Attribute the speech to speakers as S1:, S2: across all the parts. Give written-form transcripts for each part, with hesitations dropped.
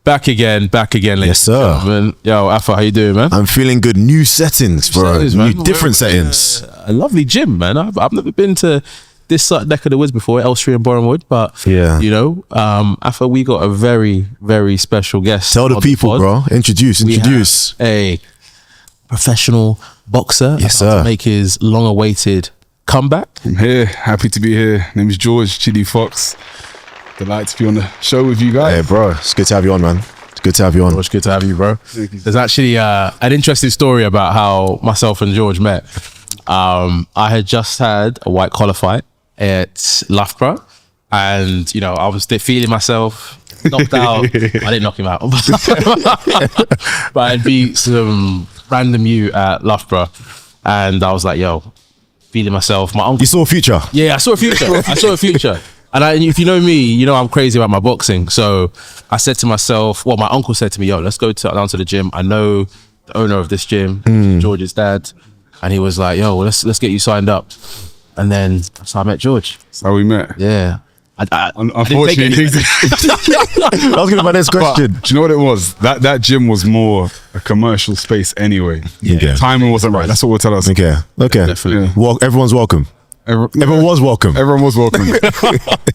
S1: Back again, ladies.
S2: Yes, sir.
S1: Yo, Afo, how you doing, man?
S2: I'm feeling good. New settings, bro. Different settings.
S1: A lovely gym, man. I've never been to this neck of the woods before, Elstree and Bournemouth, but
S2: yeah,
S1: Afo, we got a very, very special guest.
S2: Tell the people, bro. Introduce.
S1: A professional boxer.
S2: Yes, sir.
S1: To make his long-awaited comeback.
S3: I'm here. Happy to be here. Name is George Chili Fox. Delighted to be on the show with you guys.
S2: Hey, bro. It's good to have you on, man. It's good to have you on.
S1: George, good to have you, bro. There's actually an interesting story about how myself and George met. I had just had a white collar fight at Loughborough, and I was feeling myself, knocked out. I didn't knock him out, but I beat some random you at Loughborough, and I was like, yo, feeling myself. My uncle.
S2: You saw a future?
S1: Yeah, I saw a future. And if you know me, I'm crazy about my boxing. So I said to myself, my uncle said to me, yo, let's go down to the gym. I know the owner of this gym, George's dad. And he was like, yo, let's get you signed up. And then that's how I met George.
S3: That's how we met.
S1: Yeah.
S3: Unfortunately,
S2: I was going to my next question.
S3: But, do you know what it was? That gym was more a commercial space anyway.
S2: Yeah.
S3: Timing wasn't right. That's what we'll tell us.
S2: Okay.
S1: Definitely.
S2: Yeah. Well, everyone's welcome. Everyone was welcome.
S3: Everyone was welcome.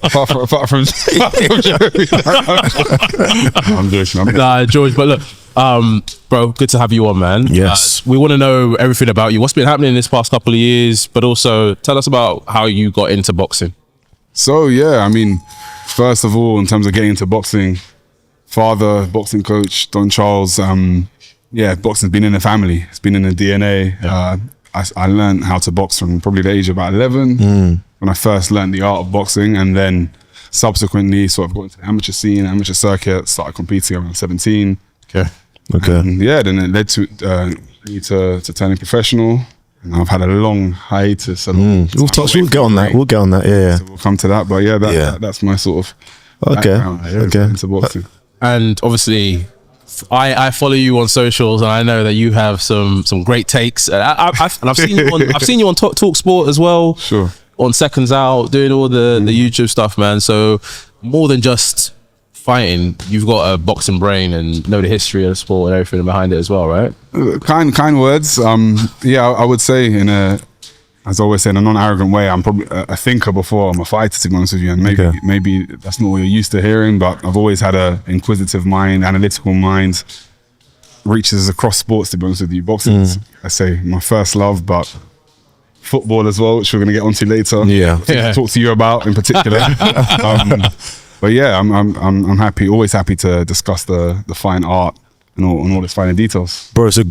S3: apart from I'm joking.
S1: Nah, George, but look, bro, good to have you on, man.
S2: Yes.
S1: We want to know everything about you. What's been happening this past couple of years, but also tell us about how you got into boxing.
S3: So, yeah, first of all, in terms of getting into boxing, father, boxing coach, Don Charles, boxing's been in the family. It's been in the DNA. Yeah. I learned how to box from probably the age of about 11 when I first learned the art of boxing, and then subsequently sort of got into the amateur scene, amateur circuit, started competing around 17.
S1: Okay.
S3: And, then it led to me to turning professional. And I've had a long hiatus.
S2: We'll get on that. Yeah.
S3: So we'll come to that, but that's my sort of background into boxing.
S1: And obviously, I follow you on socials, and I know that you have some great takes. And I've seen you on Talk Sport as well.
S3: Sure.
S1: On Seconds Out, doing all the YouTube stuff, man. So more than just fighting, you've got a boxing brain and know the history of the sport and everything behind it as well, right?
S3: Kind words. I would say as I always say, in a non-arrogant way, I'm probably a thinker before I'm a fighter, to be honest with you. And maybe that's not what you're used to hearing, but I've always had an inquisitive mind, analytical mind, reaches across sports, to be honest with you. Boxing is, I say, my first love, but football as well, which we're going to get onto later.
S2: Yeah.
S3: Talk to you about in particular. But yeah, I'm happy, always happy to discuss the fine art and all its finer details.
S2: Bro, so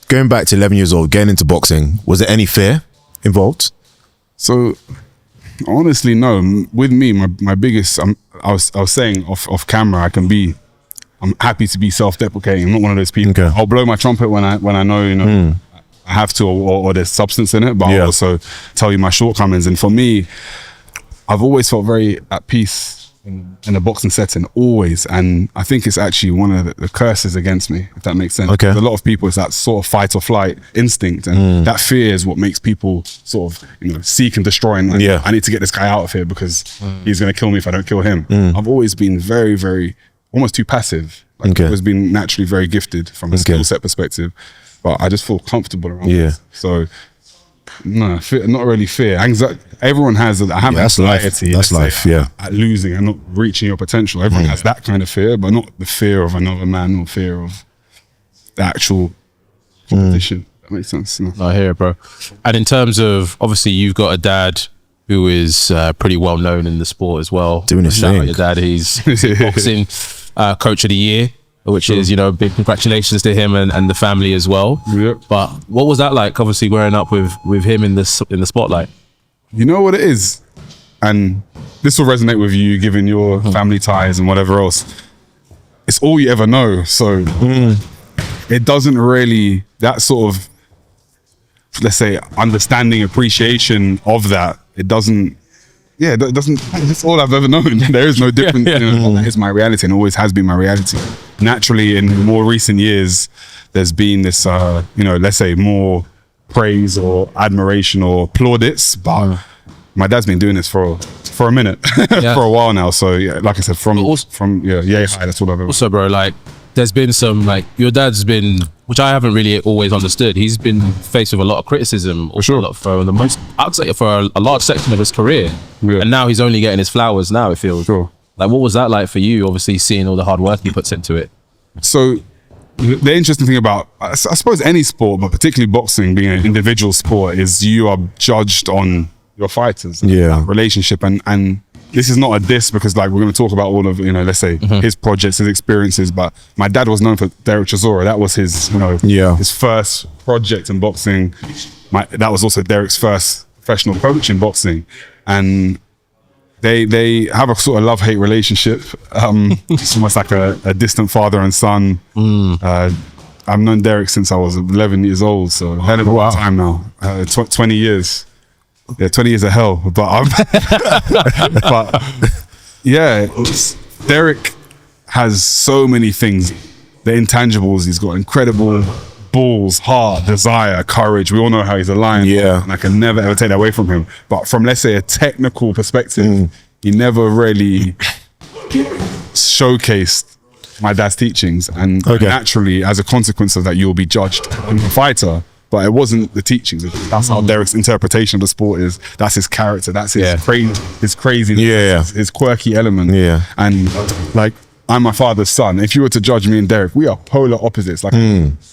S2: going back to 11 years old, getting into boxing, was there any fear involved?
S3: So honestly, no. With me, my biggest, I was saying off camera, I'm happy to be self-deprecating. I'm not one of those people. Okay. I'll blow my trumpet when I know, I have to, or there's substance in it, but I'll also tell you my shortcomings. And for me, I've always felt very at peace in a boxing setting, always. And I think it's actually one of the curses against me, if that makes sense.
S2: Okay.
S3: A lot of people, it's that sort of fight or flight instinct, and that fear is what makes people sort of seek and destroy, and I need to get this guy out of here because he's going to kill me if I don't kill him. I've always been very, very, almost too passive. I've always been naturally very gifted from a skill set perspective, but I just feel comfortable around it. So no, not really fear. Anxiety. Everyone has I have anxiety.
S2: That's life.
S3: At losing and not reaching your potential. Everyone has that kind of fear, but not the fear of another man or fear of the actual competition. That makes sense. No.
S1: I hear it, bro. And in terms of, obviously, you've got a dad who is pretty well known in the sport as well.
S2: Doing his
S1: Shout
S2: thing.
S1: out your dad. He's boxing coach of the year, which is, big congratulations to him and the family as well.
S3: Yep.
S1: But what was that like, obviously, growing up with him in the spotlight?
S3: You know what it is? And this will resonate with you, given your family ties and whatever else. It's all you ever know. So it doesn't really, that sort of, let's say, understanding, appreciation of that, it doesn't, that's all I've ever known. There is no difference. That is my reality and always has been my reality. Naturally, in more recent years, there's been this, let's say more praise or admiration or plaudits, but my dad's been doing this for a minute, for a while now. So yeah, like I said, from yay high, that's what I've ever.
S1: Also, bro, like there's been some, like your dad's been, which I haven't really always understood. He's been faced with a lot of criticism,
S3: for sure,
S1: for the most, I'd say for a large section of his career, and now he's only getting his flowers now. It feels.
S3: Sure.
S1: Like, what was that like for you? Obviously, seeing all the hard work he puts into it.
S3: So the interesting thing about, I suppose, any sport, but particularly boxing being an individual sport, is you are judged on your fighters, relationship, and this is not a diss, because like we're going to talk about all of, let's say his projects, his experiences, but my dad was known for Derek Chisora. That was his, his first project in boxing. That was also Derek's first professional coach in boxing, and they have a sort of love-hate relationship. It's almost like a distant father and son. I've known Derek since I was 11 years old, so a hell of a long time now. 20 years. Yeah, 20 years of hell. But yeah, Derek has so many things. The intangibles, he's got incredible balls, heart, desire, courage. We all know how he's a lion.
S2: Yeah.
S3: And I can never ever take that away from him. But from, let's say, a technical perspective, he never really showcased my dad's teachings. And naturally, as a consequence of that, you'll be judged as a fighter. But it wasn't the teachings. That's how Derek's interpretation of the sport is. That's his character. That's his craziness, his quirky element.
S2: Yeah.
S3: And like, I'm my father's son. If you were to judge me and Derek, we are polar opposites. Like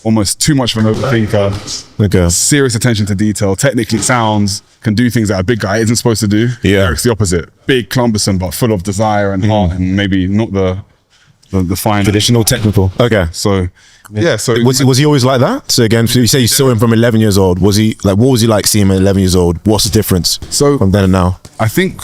S3: almost too much of an overthinker. Serious attention to detail. Technically sounds, can do things that a big guy isn't supposed to do.
S2: Yeah.
S3: Derek's the opposite. Big, clumbersome, but full of desire and heart, and maybe not the fine
S2: traditional technical. Okay.
S3: So yeah. So
S2: was he always like that? So again, so you say you saw him from 11 years old. Was he like, what was he like seeing him at 11 years old? What's the difference from then and now?
S3: I think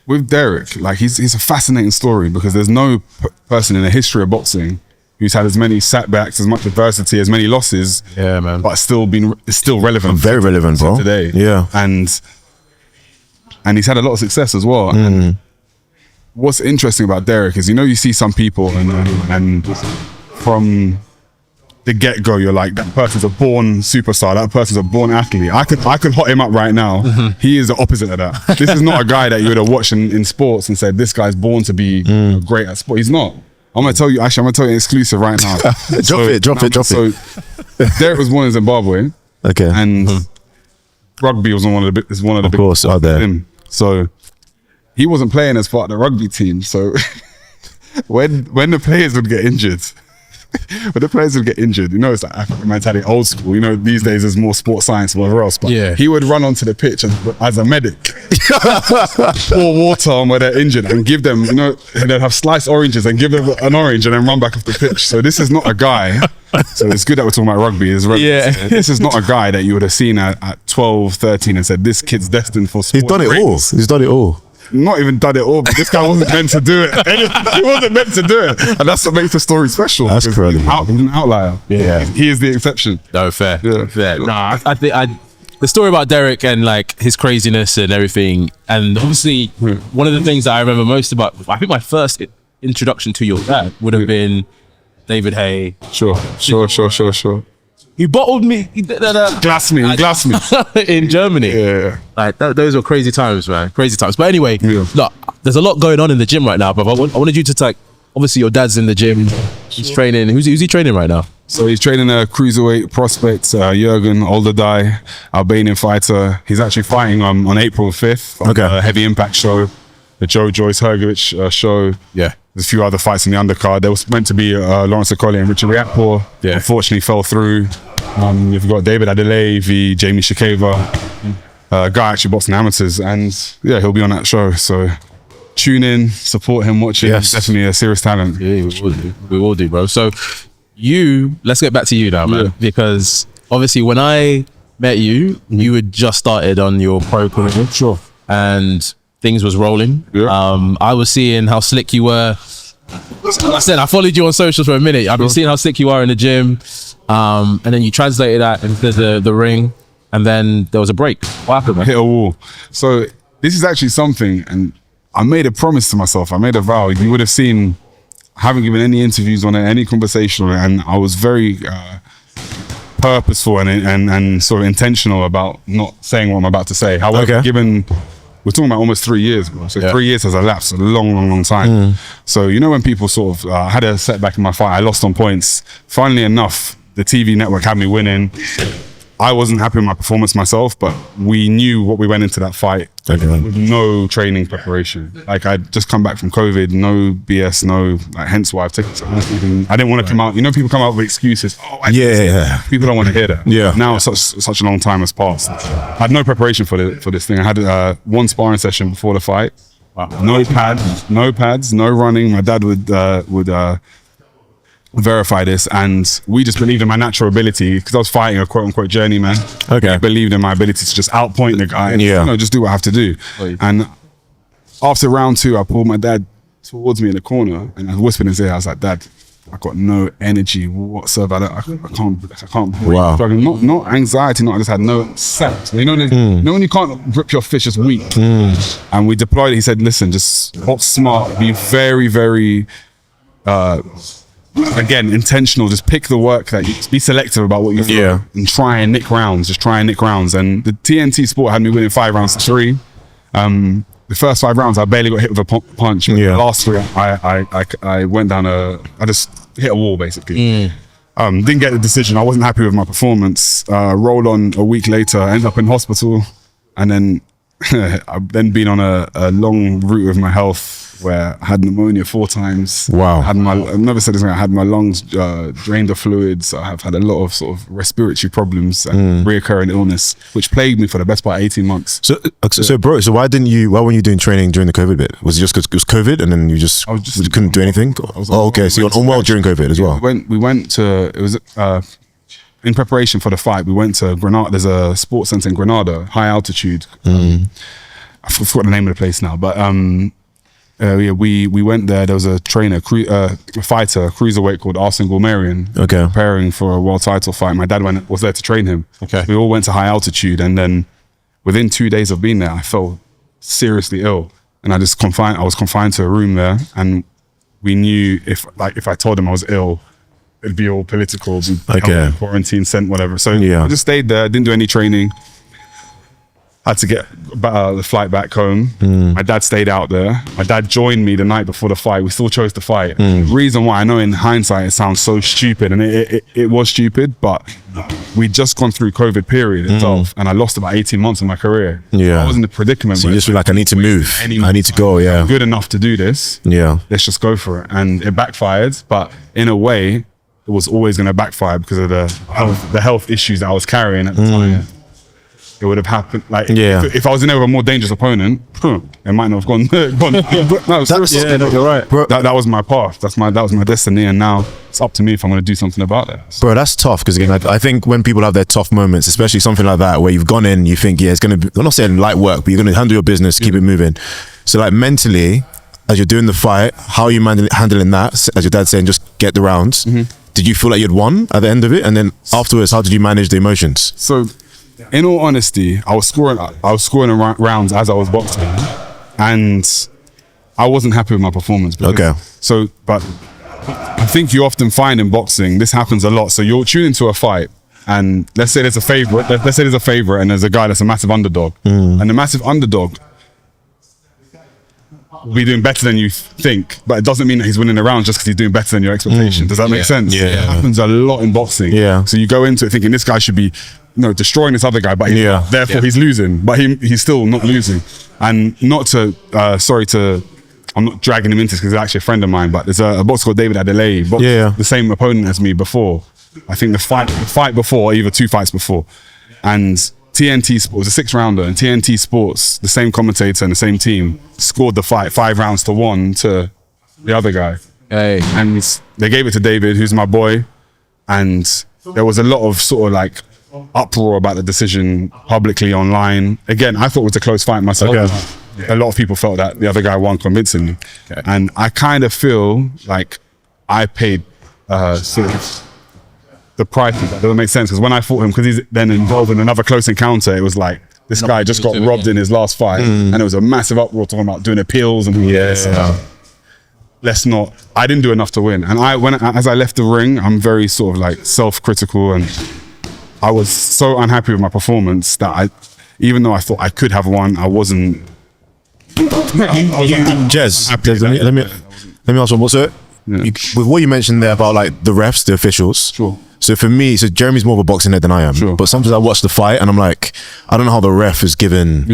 S3: with Derek, like he's a fascinating story, because there's no person in the history of boxing who's had as many setbacks, as much adversity, as many losses. Yeah, man. But still relevant.
S2: Very relevant, bro.
S3: Today.
S2: Yeah.
S3: And he's had a lot of success as well. And what's interesting about Derek is, you see some people and from the get-go, you're like, that person's a born superstar, that person's a born athlete. I could hot him up right now. He is the opposite of that. This is not a guy that you would have watched in sports and said, this guy's born to be great at sport. He's not. I'm gonna tell you an exclusive right now.
S2: Drop it.
S3: So Derek was born in Zimbabwe.
S2: Okay.
S3: And rugby was one of the big,
S2: course, out there.
S3: So he wasn't playing as part of the rugby team. So when the players would get injured, it's like African mentality, old school. These days there's more sports science, whatever else. But he would run onto the pitch as a medic, pour water on where they're injured and give them, they'd have sliced oranges and give them an orange and then run back off the pitch. So this is not a guy. So it's good that we're talking about rugby. This is not a guy that you would have seen at 12, 13 and said, this kid's destined for sport.
S2: He's done it all.
S3: Not even done it all, but this guy wasn't meant to do it. He wasn't meant to do it. And that's what makes the story special.
S2: That's crazy.
S3: He's an outlier. Yeah. He is the exception.
S1: No, fair.
S3: Yeah.
S1: Fair. Nah, I think the story about Derek and like his craziness and everything, and obviously one of the things that I remember most about, I think my first introduction to your dad would have been David Hay.
S3: Sure.
S1: He bottled me. He
S3: glassed me
S1: in Germany.
S3: Yeah.
S1: Like those were crazy times, man. Crazy times. But anyway, look, there's a lot going on in the gym right now. But I wanted you to obviously your dad's in the gym. He's training. Who's he training right now?
S3: So he's training a cruiserweight prospect, Juergen Uldedaj, Albanian fighter. He's actually fighting on April 5th on a heavy impact show, the Joyce Hergovich show. Yeah. There's a few other fights in the undercard. There was meant to be Lawrence Okolie and Richard Riakpo. Yeah. Unfortunately fell through. You've got David Adeleye v Jamie Shakeva. Guy actually boxing amateurs, and yeah, he'll be on that show. So tune in, support him, watch it. Yes. He's definitely a serious talent.
S1: Yeah, we will do, bro. So let's get back to you now, man. Yeah. Because obviously when I met you, you had just started on your pro career.
S3: Sure.
S1: And things was rolling. Yeah. I was seeing how slick you were. Like I said, I followed you on socials for a minute. I've been seeing how slick you are in the gym. And then you translated that into the ring, and then there was a break. What happened, man?
S3: Hit a wall. So this is actually something, and I made a promise to myself. I made a vow. You would have seen, I haven't given any interviews on it, any conversation on it, and I was very purposeful and sort of intentional about not saying what I'm about to say. However, given we're talking about almost 3 years, bro. So 3 years has elapsed, a long time. So you know when people sort of had a setback in my fight, I lost on points. Funnily enough, the TV network had me winning. I wasn't happy with my performance myself, but we knew what we went into that fight with no training preparation. Like I'd just come back from COVID, no BS, hence why I've taken I didn't want to come out. You know, people come out with excuses. People don't want to hear that. Now such a long time has passed. I had no preparation for this thing. I had one sparring session before the fight. No pads, no running. My dad would verify this, and we just believed in my natural ability because I was fighting a quote-unquote journeyman. I believed in my ability to just outpoint the guy and just do what I have to do. And after round 2, I pulled my dad towards me in the corner and I whispered in his ear, I was like, Dad, I got no energy whatsoever. I can't breathe.
S2: Wow.
S3: Not anxiety, I just had no set. You know when you can't grip your fist, just weak. And we deployed it. He said, listen, just box smart, be very, very again, intentional. Just pick the work that you be selective about what you throw and try and nick rounds. And the TNT sport had me winning 5 rounds to 3. The first 5 rounds, I barely got hit with a punch. The last 3, I went down I just hit a wall basically. Didn't get the decision. I wasn't happy with my performance. Rolled on a week later, ended up in hospital, and then I've then been on a long route with my health where I had pneumonia 4 times.
S2: Wow.
S3: I've never said this, I had my lungs drained of fluids. I have had a lot of sort of respiratory problems and reoccurring illness, which plagued me for the best part of 18 months.
S2: So bro, why weren't you doing training during the COVID bit? Was it just because it was COVID and then you couldn't do anything? Okay, so you're unwell during COVID as well.
S3: We went to, it was in preparation for the fight, we went to Granada. There's a sports center in Granada, high altitude. I forgot the name of the place now, but we went there. There was a trainer, a fighter, a cruiserweight called Arsene Goulmarian, preparing for a world title fight. My dad was there to train him. We all went to high altitude, and then within 2 days of being there, I felt seriously ill, and I was confined to a room there. And we knew if I told them I was ill, it'd be all political, quarantine, sent, whatever. So I just stayed there, didn't do any training. Had to get the flight back home. My dad stayed out there. My dad joined me the night before the fight. We still chose to fight. The reason why, I know in hindsight it sounds so stupid, and it was stupid, but we'd just gone through COVID period itself, and I lost about 18 months of my career. I was in a predicament.
S2: So you just feel like, I need to move. I need to go,
S3: I'm good enough to do this. Let's just go for it. And it backfired, but in a way, it was always going to backfire because of the health issues that I was carrying at the time. It would have happened. If I was in there with a more dangerous opponent, it might not have gone. No, seriously.
S2: You're right, bro.
S3: That was my path. That was my destiny, and now it's up to me if I'm going to do something about that.
S2: Bro, that's tough, because again, I think when people have their tough moments, especially something like that, where you've gone in, you think, it's going to be, I'm not saying light work, but you're going to handle your business, keep it moving. So like mentally, as you're doing the fight, how are you handling that? As your dad's saying, just get the rounds. Did you feel like you'd won at the end of it? And then afterwards, how did you manage the emotions?
S3: So, in all honesty, I was scoring rounds as I was boxing, and I wasn't happy with my performance. But I think you often find in boxing, this happens a lot. So you'll tune into a fight, and let's say there's a favorite. And there's a guy that's a massive underdog, and the massive underdog will be doing better than you think, but it doesn't mean that he's winning the round just because he's doing better than your expectation. Does that make sense? It happens a lot in boxing. So you go into it thinking this guy should be destroying this other guy, but therefore he's losing, but he's still not losing. And not to I'm not dragging him into this because he's actually a friend of mine, but there's a boxer called David Adeleye, the same opponent as me before. I think the fight before, either 2 fights before, and TNT Sports, a 6-rounder, and TNT Sports, the same commentator and the same team, scored the fight 5 rounds to 1 to the other guy. And they gave it to David, who's my boy, and there was a lot of sort of like uproar about the decision publicly online. Again, I thought it was a close fight myself. A lot of people felt that the other guy won convincingly. And I kind of feel like I paid sort of the price. That doesn't make sense, because when I fought him, because he's then involved in another close encounter, it was like this guy just got robbed in his last fight, and it was a massive uproar talking about doing appeals and let's not. I didn't do enough to win, and as I left the ring, I'm very sort of like self-critical, and I was so unhappy with my performance that even though I thought I could have won, I wasn't.
S2: Jez, let me ask one more. So, with what you mentioned there about like the refs, the officials.
S3: Sure.
S2: So for me, so Jeremy's more of a boxing head than I am.
S3: Sure.
S2: But sometimes I watch the fight and I'm like, I don't know how the ref is giving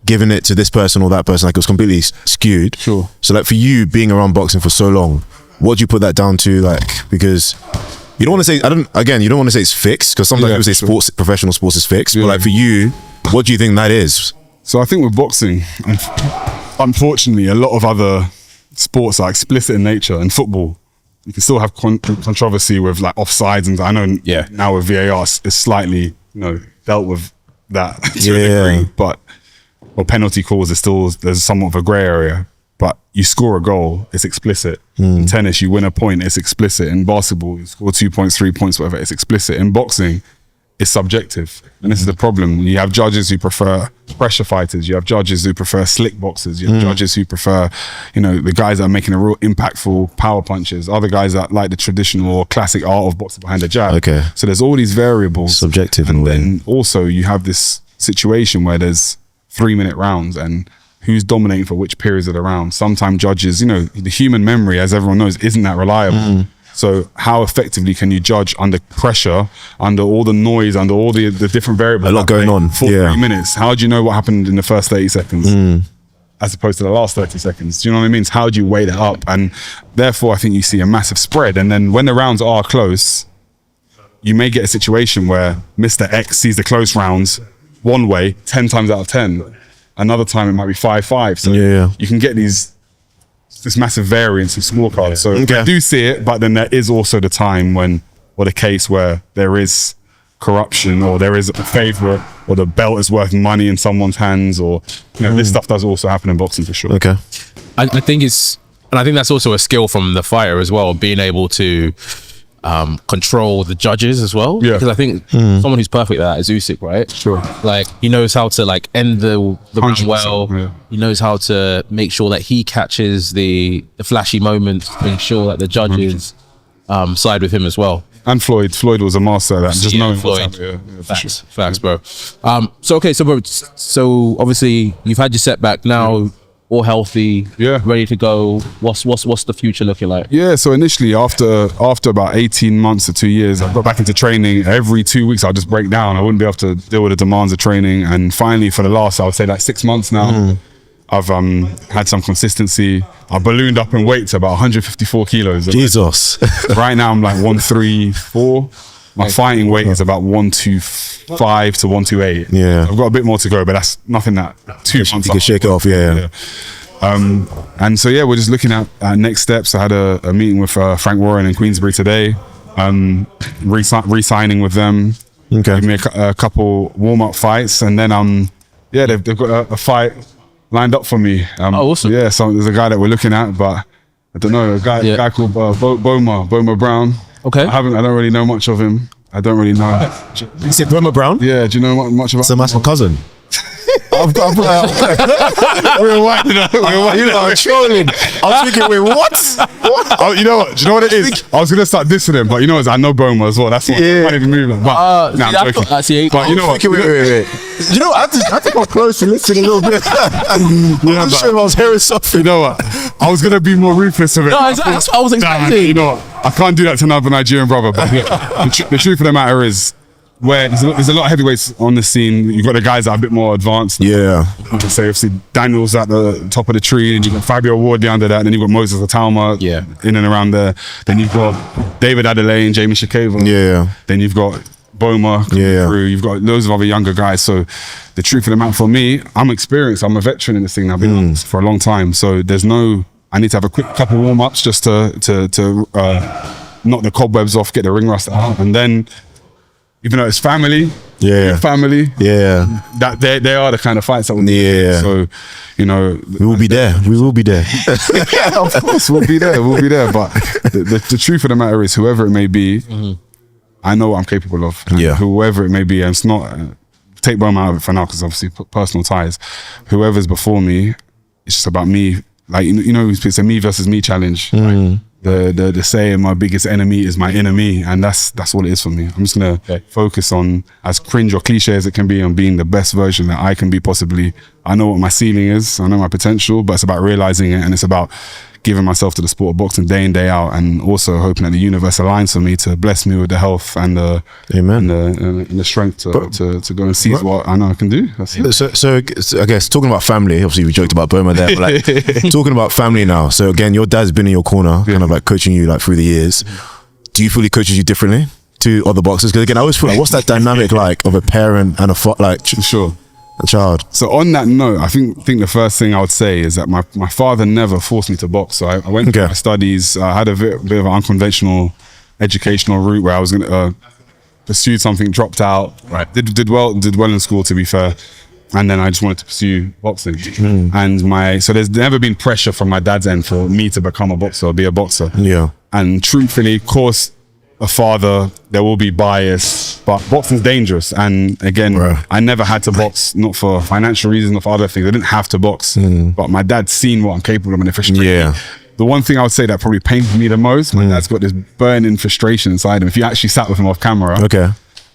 S2: it to this person or that person. Like it was completely skewed.
S3: Sure.
S2: So like for you being around boxing for so long, what do you put that down to? Like, because you don't want to say, you don't want to say it's fixed, because sometimes people say professional sports is fixed. But like for you, what do you think that is?
S3: So I think with boxing, unfortunately, a lot of other sports are explicit in nature. In football, you can still have controversy with like offsides, and I know now with VAR it's slightly dealt with that to a degree, but penalty calls there's somewhat of a grey area. But you score a goal, it's explicit. In tennis, you win a point, it's explicit. In basketball, you score 2 points, 3 points, whatever, it's explicit. In boxing, it's subjective. And this is the problem. You have judges who prefer pressure fighters. You have judges who prefer slick boxers. You have judges who prefer, the guys that are making a real impactful power punches. Other guys that like the traditional or classic art of boxing behind the jab.
S2: Okay.
S3: So there's all these variables.
S2: Subjective.
S3: And then also you have this situation where there's 3-minute rounds and who's dominating for which periods of the round. Sometimes judges, the human memory, as everyone knows, isn't that reliable. So how effectively can you judge under pressure, under all the noise, under all the different variables?
S2: A lot going on.
S3: For 3 minutes. How do you know what happened in the first 30 seconds as opposed to the last 30 seconds? Do you know what I mean? So how do you weigh that up? And therefore, I think you see a massive spread. And then when the rounds are close, you may get a situation where Mr. X sees the close rounds one way 10 times out of 10. Another time it might be 5-5. So you can get this massive variance in scorecards. So I do see it, but then there is also the time or the case where there is corruption, or there is a favourite, or the belt is worth money in someone's hands, or this stuff does also happen in boxing for sure.
S2: Okay.
S1: I think that's also a skill from the fighter as well, being able to control the judges as well.
S3: Yeah.
S1: Because I think someone who's perfect at that is Usyk, right?
S3: Sure.
S1: Like he knows how to like end the round well.
S3: Yeah.
S1: He knows how to make sure that he catches the flashy moments to ensure that the judges side with him as well.
S3: And Floyd was a master at that. Just knowing
S1: Floyd.
S3: Facts,
S1: bro. So obviously you've had your setback now. All healthy, ready to go. What's the future looking like?
S3: Yeah, so initially after about 18 months to 2 years, I got back into training. Every 2 weeks I'll just break down. I wouldn't be able to deal with the demands of training. And finally for the last, I would say like 6 months now, I've had some consistency. I ballooned up in weight to about 154 kilos.
S2: Jesus.
S3: Right now I'm like 134. My fighting weight is about 125 to 128.
S2: Yeah.
S3: I've got a bit more to go, but that's nothing that 2 months.
S2: You can shake it off,
S3: And so we're just looking at next steps. I had a meeting with Frank Warren in Queensbury today, re-signing with them.
S2: Okay.
S3: Give me a couple warm-up fights, and then they've got a fight lined up for me.
S1: Awesome.
S3: Yeah, so there's a guy that we're looking at, but I don't know, a guy called Boma Brown.
S1: Okay.
S3: I don't really know much of him. I don't really know.
S2: You said Boma Brown?
S3: Yeah, do you know much about him?
S2: So that's my cousin.
S3: We're white,
S2: I'm trolling. I was thinking, wait, what?
S3: Oh, you know what? Do you know what it is? I was gonna start dissing him, but you know what? I know Boma as well. That's why I can't even move like. But I'm joking. But you know what?
S2: Wait. You know, I think I'm close to listening a little bit. I'm sure I was hearing something.
S3: You know what? I was gonna be more ruthless with it.
S1: No, that's what I was expecting.
S3: You know what? I can't do that to another Nigerian brother. But the truth of the matter is, where there's a lot of heavyweights on the scene. You've got the guys that are a bit more advanced.
S2: Yeah.
S3: You can say obviously Daniel's at the top of the tree, and you've got Fabio Wardley under that, and then you've got Moses Itauma in and around there. Then you've got David Adelaide and Jamie Shakeva.
S2: Yeah.
S3: Then you've got Boma through. You've got loads of other younger guys. So the truth of the matter for me, I'm experienced. I'm a veteran in this thing. I've been on this for a long time. So I need to have a quick couple warm-ups just to knock the cobwebs off, get the ring rust out, and then, even though it's family, that they are the kind of fights that we need. So, we
S2: will be there. We will be there.
S3: Of course, we'll be there. But the truth of the matter is, whoever it may be, I know what I'm capable of.
S2: Yeah.
S3: Whoever it may be, and it's not take Boma out of it for now because obviously personal ties. Whoever's before me, it's just about me. Like it's a me versus me challenge. Right? the saying, my biggest enemy is my inner me, and that's what it is for me. I'm just gonna focus on, as cringe or cliche as it can be, on being the best version that I can be possibly. I know what my ceiling is, I know my potential, but it's about realizing it, and it's about giving myself to the sport of boxing day in, day out, and also hoping that the universe aligns for me to bless me with the health and the and the strength to go and seize what I know I can do. That's it.
S2: So I guess talking about family, obviously we joked about Boma there, but like talking about family now. So again, your dad's been in your corner, kind of like coaching you like through the years. Do you feel he coaches you differently to other boxers? Because again, I always feel like, what's that dynamic like of a parent and a child?
S3: So on that note, I think the first thing I would say is that my father never forced me to box. So I went through my studies. I had a bit of an unconventional educational route where I was going to pursue something, dropped out. Right. Did well in school, to be fair. And then I just wanted to pursue boxing. And so there's never been pressure from my dad's end for me to become a boxer or be a boxer.
S2: Yeah.
S3: And truthfully, of course, a father, there will be bias, but boxing's dangerous. And again, I never had to box, not for financial reasons, not for other things. I didn't have to box, but my dad's seen what I'm capable of and it frustrated me. The one thing I would say that probably pains me the most, my dad's got this burning frustration inside him. If you actually sat with him off camera,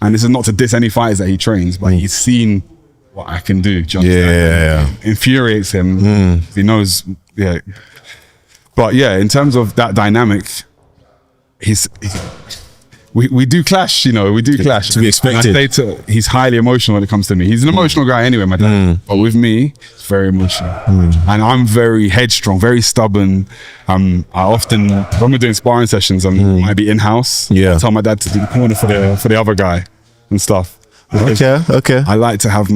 S3: and this is not to diss any fighters that he trains, but he's seen what I can do. Do you understand? It infuriates him. He knows, But yeah, in terms of that dynamic, we do clash, we do clash.
S2: To be expected.
S3: He's highly emotional when it comes to me. He's an emotional guy anyway, my dad. But with me, it's very emotional. And I'm very headstrong, very stubborn. I often, when we're doing sparring sessions, I might be in-house. I tell my dad to do the corner for the other guy and stuff.
S2: Okay.
S3: I like to have,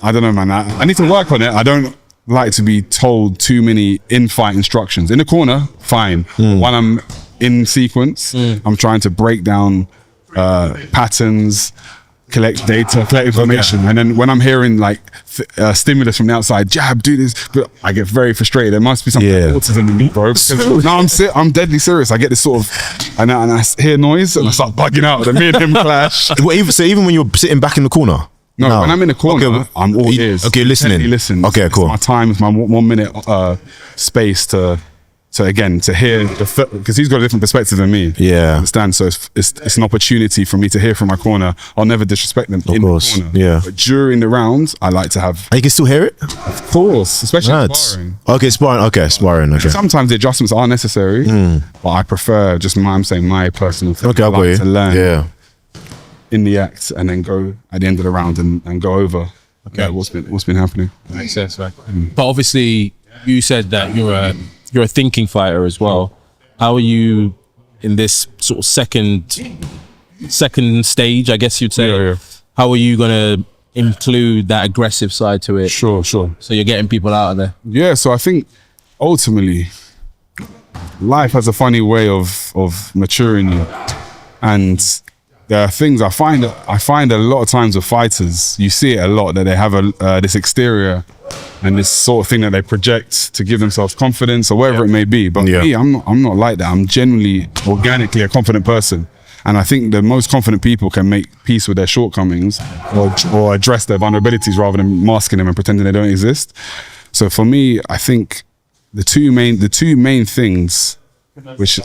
S3: I don't know, man. I need to work on it. I don't like to be told too many in-fight instructions. In the corner, fine. When I'm in sequence, I'm trying to break down patterns, collect data, collect information, and then when I'm hearing like stimulus from the outside, jab, do this, but I get very frustrated. There must be something autism in me, bro. Because I'm deadly serious. I get this sort of, and I hear noise and I start bugging out. And me and him clash.
S2: So even when you're sitting back in the corner.
S3: No, when I'm in the corner, I'm all ears.
S2: Okay, listening.
S3: Listen.
S2: Okay, cool.
S3: It's my time, it's my 1 minute space to hear because he's got a different perspective than me. Understand? So it's an opportunity for me to hear from my corner. I'll never disrespect them in the corner. But during the rounds, I like to have.
S2: And you can still hear it?
S3: Of course, especially sparring.
S2: Okay, sparring. Okay, sparring. Okay.
S3: Sometimes the adjustments are necessary, but I prefer just my personal thing.
S2: Okay, I got you.
S3: To learn in the act and then go at the end of the round and go over. What's been happening.
S1: Makes sense, right? But obviously, you said that you're a thinking fighter as well. How are you in this sort of second stage, I guess you'd say? How are you gonna include that aggressive side to it?
S3: Sure.
S1: So you're getting people out of there.
S3: Yeah, so I think ultimately life has a funny way of maturing you, and there are things I find a lot of times with fighters, you see it a lot, that they have this exterior and this sort of thing that they project to give themselves confidence or whatever it may be. But me, I'm not like that. I'm genuinely, organically a confident person. And I think the most confident people can make peace with their shortcomings or address their vulnerabilities rather than masking them and pretending they don't exist. So for me, I think the two main things which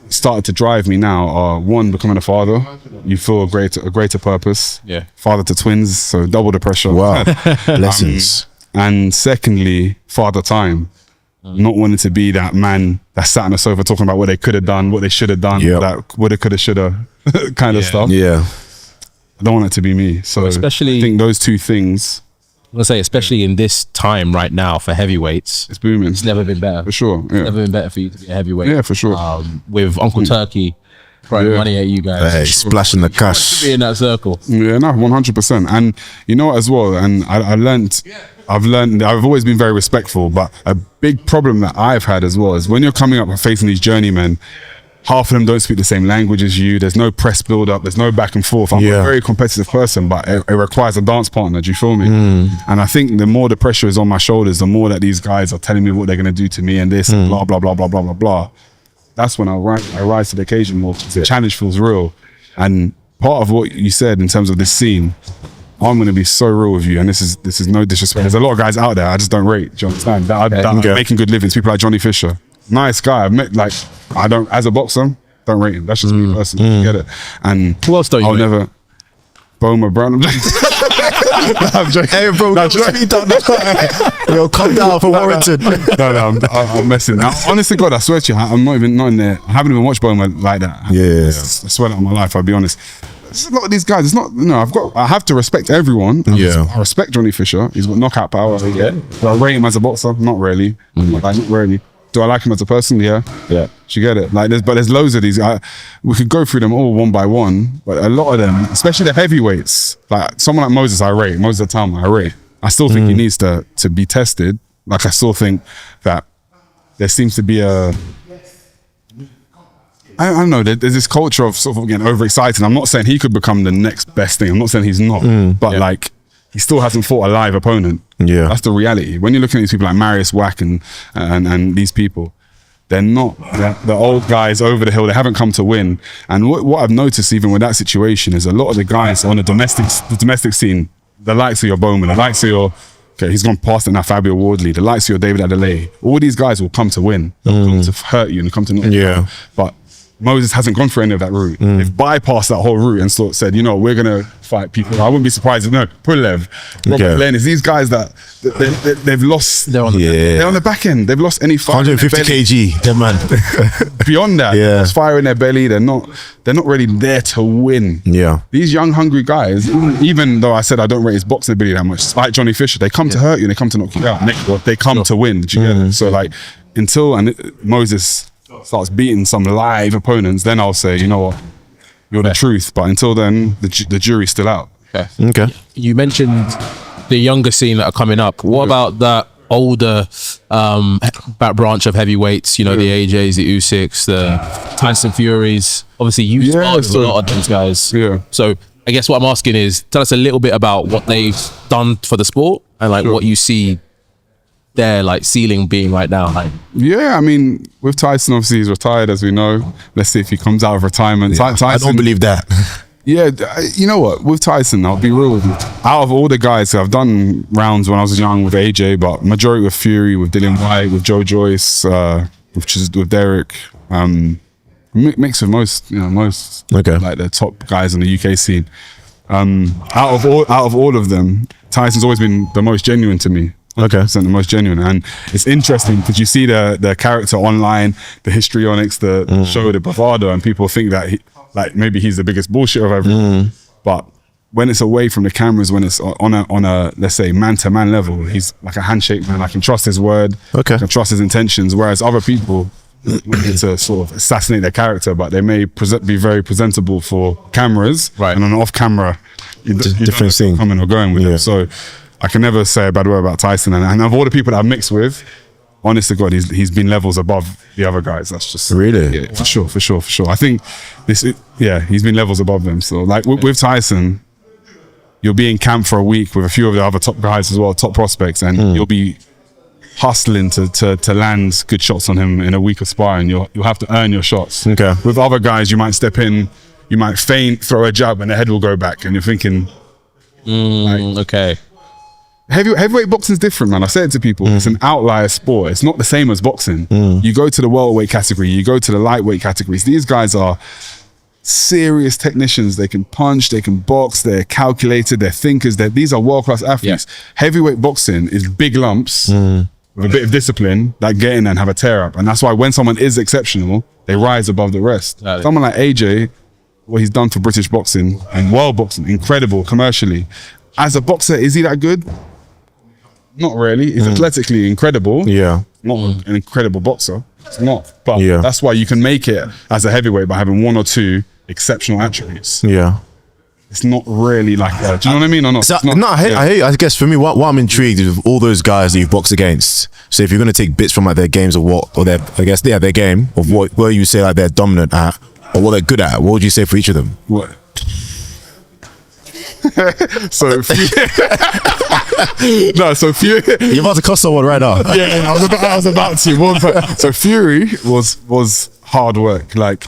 S3: started to drive me now are, one, becoming a father. You feel a greater purpose. Father to twins, so double the pressure.
S2: Wow. Lessons.
S3: And secondly, father time. Not wanting to be that man that sat on the sofa talking about what they could have done, what they should have done, that woulda, coulda, shoulda kind of stuff. I don't want it to be me. So especially, I think those two things.
S1: Let's say, especially in this time right now for heavyweights,
S3: it's booming.
S1: It's never been better.
S3: For sure.
S1: It's never been better for you to be a heavyweight.
S3: Yeah, for sure.
S1: With Uncle Turkey throwing money at you guys.
S2: Hey, splashing the cash.
S1: To be in that circle.
S3: Yeah, no, 100%. And you know what as well, and I've learned, I've always been very respectful, but a big problem that I've had as well is when you're coming up and facing these journeymen, half of them don't speak the same language as you. There's no press build up. There's no back and forth. I'm a very competitive person, but it requires a dance partner. Do you feel me? And I think the more the pressure is on my shoulders, the more that these guys are telling me what they're going to do to me and this, blah, blah, blah, blah, blah, blah, blah. That's when I rise to the occasion more. The challenge feels real. And part of what you said in terms of this scene, I'm going to be so real with you, and this is no disrespect. There's a lot of guys out there I just don't rate. Do you understand? That are making good livings. People like Johnny Fisher. nice guy. I've met, like, I don't, as a boxer, don't rate him. That's just me personally. You get it? And
S1: Who else don't you
S3: I'll
S1: rate?
S3: never. Boma Brown. I'm joking.
S2: Hey, bro, yo, come down for Warrington.
S3: No, I'm messing. Honestly, God, I swear to you, I'm not in there. I haven't even watched Boma like that.
S2: Yeah.
S3: I swear that on my life, I'll be honest. There's a lot of these guys. It's not, I have to respect everyone. I respect Johnny Fisher. He's got knockout power. Yeah. Do I rate him as a boxer? Not really. Like, not really. Do I like him as a person? Yeah.
S1: Yeah.
S3: Do you get it? Like, there's loads of these. We could go through them all one by one, but a lot of them, especially the heavyweights, like someone like Moses, I rate. Moses Itauma, I rate. I still think he needs to be tested. Like, I still think that there seems to be I don't know, there's this culture of sort of getting overexcited. I'm not saying he could become the next best thing. I'm not saying he's not, but like, he still hasn't fought a live opponent.
S2: Yeah.
S3: That's the reality. When you're looking at these people like Marius Wack and these people, they're not the old guys over the hill. They haven't come to win. And what I've noticed even with that situation is a lot of the guys on the domestic scene, the likes of your Bowman, the likes of your, okay, he's gone past it now, Fabio Wardley, the likes of your David Adelaide, all these guys will come to win. They'll come to hurt you and come to knock you out. But Moses hasn't gone for any of that route. They've bypassed that whole route and sort of said, we're going to fight people. I wouldn't be surprised if, Pulev, Robert Lennis, these guys that they've lost.
S1: They're on
S3: the back end. They've lost any fire.
S2: 150 kg, dead man.
S3: Beyond that, there's fire in their belly. They're not really there to win.
S2: Yeah.
S3: These young, hungry guys, even though I said I don't rate his boxing ability that much, like Johnny Fisher, they come to hurt you and they come to knock you out. They come to win. Do you get it? So like, until Moses starts beating some live opponents, then I'll say, you know what, you're the truth. But until then, the jury's still out.
S2: Okay.
S1: You mentioned the younger scene that are coming up. What about that older back branch of heavyweights? The AJs, the Usyks, the Tyson Furies. Obviously, you sparred with a lot of those guys.
S3: Yeah.
S1: So I guess what I'm asking is, tell us a little bit about what they've done for the sport and like what you see their like ceiling being right now. Like,
S3: yeah, I mean, with Tyson, obviously he's retired, as we know. Let's see if he comes out of retirement. Tyson,
S2: I don't believe that.
S3: Yeah, you know what? With Tyson, I'll be real with you. Out of all the guys, I've done rounds when I was young with AJ, but majority with Fury, with Dillian Whyte, with Joe Joyce, with Derek. Mix of most like the top guys in the UK scene. Out of all of them, Tyson's always been the most genuine to me.
S2: Okay.
S3: The most genuine. And it's interesting because you see the character online, the histrionics, the show, the bravado, and people think that maybe he's the biggest bullshitter of everyone. But when it's away from the cameras, when it's on a let's say man-to-man level, he's like a handshake man. I can trust his word. Okay. I can trust his intentions. Whereas other people wanted to sort of assassinate their character, but they may be very presentable for cameras, right? And on off camera,
S2: different thing
S3: coming or going with it. So I can never say a bad word about Tyson. And of all the people that I've mixed with, honest to God, he's been levels above the other guys. That's just
S2: really,
S3: yeah, for sure. I think he's been levels above them. So like with Tyson, you'll be in camp for a week with a few of the other top guys as well, top prospects, and you'll be hustling to land good shots on him in a week of sparring. You'll have to earn your shots.
S2: Okay.
S3: With other guys, you might step in, you might feint, throw a jab, and the head will go back, and you're thinking,
S1: okay.
S3: Heavyweight boxing is different, man. I say it to people. It's an outlier sport. It's not the same as boxing. You go to the welterweight category, you go to the lightweight categories. These guys are serious technicians. They can punch, they can box, they're calculated, they're thinkers. These are world-class athletes. Yeah. Heavyweight boxing is big lumps with a bit of discipline that get in and have a tear up. And that's why when someone is exceptional, they rise above the rest. Someone like AJ, what he's done for British boxing and world boxing, incredible commercially. As a boxer, is he that good? Not really. He's athletically incredible. Yeah. Not an incredible boxer. It's not. But that's why you can make it as a heavyweight by having one or two exceptional attributes. Yeah. It's not really like that. Do you know what I mean or not?
S2: So, I guess for me, what I'm intrigued is with all those guys that you've boxed against. So if you're going to take bits from like their games or their game of where you say like they're dominant at or what they're good at, what would you say for each of them?
S3: What? So Fury.
S2: You're about to cost someone right now.
S3: Yeah, I was about to. So Fury was hard work. Like,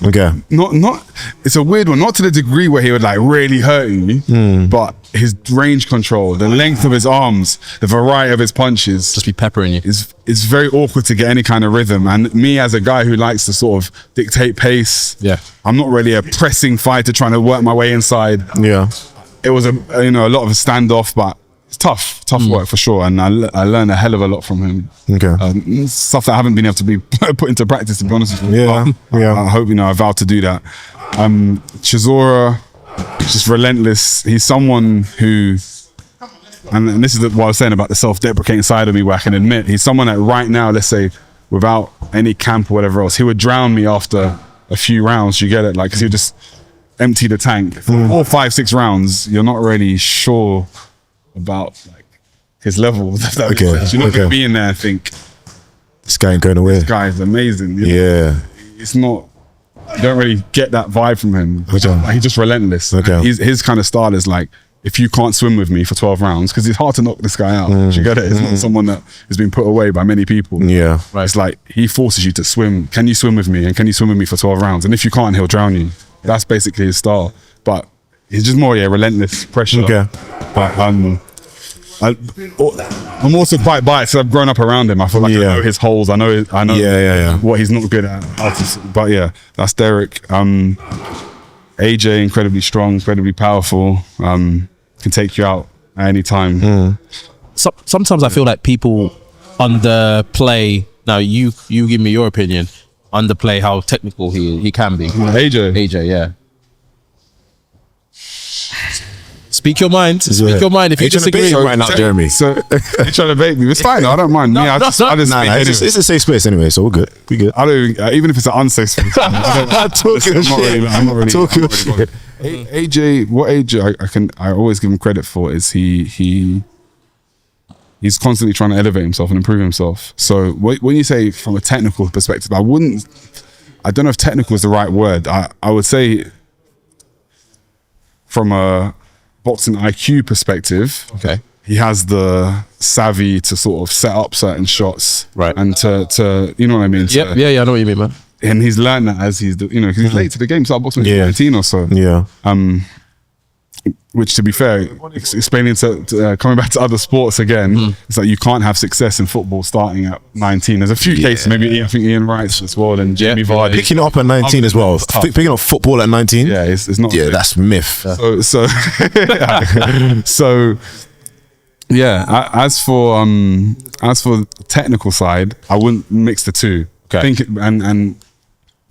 S3: not. It's a weird one. Not to the degree where he would like really hurt you, but his range control, the length of his arms, the variety of his punches.
S1: Just be peppering you.
S3: It's very awkward to get any kind of rhythm. And me as a guy who likes to sort of dictate pace, I'm not really a pressing fighter trying to work my way inside.
S2: Yeah.
S3: It was a lot of a standoff, but it's tough work for sure. And I learned a hell of a lot from him.
S2: Okay.
S3: Stuff that I haven't been able to be put into practice, to be honest with you. I hope, I vow to do that. Chisora, just relentless. He's someone who, and this is what I was saying about the self-deprecating side of me, where I can admit he's someone that right now, let's say, without any camp or whatever else, he would drown me after a few rounds. You get it? Like, because he would just empty the tank. 4, 5, 6 rounds, you're not really sure about like his level. If that makes sense. You're not gonna be in there and think,
S2: this guy ain't going away.
S3: This guy is amazing. You know? It's not. You don't really get that vibe from him. Like, he's just relentless. His kind of style is like, if you can't swim with me for 12 rounds, because it's hard to knock this guy out. You get it? It's not someone that has been put away by many people. Right. It's like, he forces you to swim. Can you swim with me? And can you swim with me for 12 rounds? And if you can't, he'll drown you. That's basically his style. But he's just more, relentless pressure. But I'm also quite biased. I've grown up around him. I feel like I know his holes. I know what he's not good at. But that's Derek. AJ, incredibly strong, incredibly powerful. Can take you out at any time.
S1: Sometimes I feel like people underplay. Now you give me your opinion. Underplay how technical he can be. AJ, yeah. Speak your mind. Speak your mind. If you disagree
S2: right now, Jeremy.
S3: So you're trying to bait me. It's fine. I don't mind. It's
S2: a safe space anyway, so we're good. We good.
S3: I don't even if it's an unsafe space. I'm not really. AJ, what AJ I always give him credit for is he's constantly trying to elevate himself and improve himself. So when you say from a technical perspective, I don't know if technical is the right word. I would say from a boxing IQ perspective, he has the savvy to sort of set up certain shots, and to you know what I mean.
S1: I know what you mean, man.
S3: And he's learned that as he's because he's late to the game. Started boxing at 19 or so. Which, to be fair, explaining to coming back to other sports again, it's like you can't have success in football starting at 19. There's a few cases, maybe I think Ian Wright as well, and Jamie Vardy.
S2: Picking it up at 19 as well. Picking up football at 19?
S3: Yeah, it's not.
S2: Yeah, that's myth.
S3: So as for the technical side, I wouldn't mix the two. And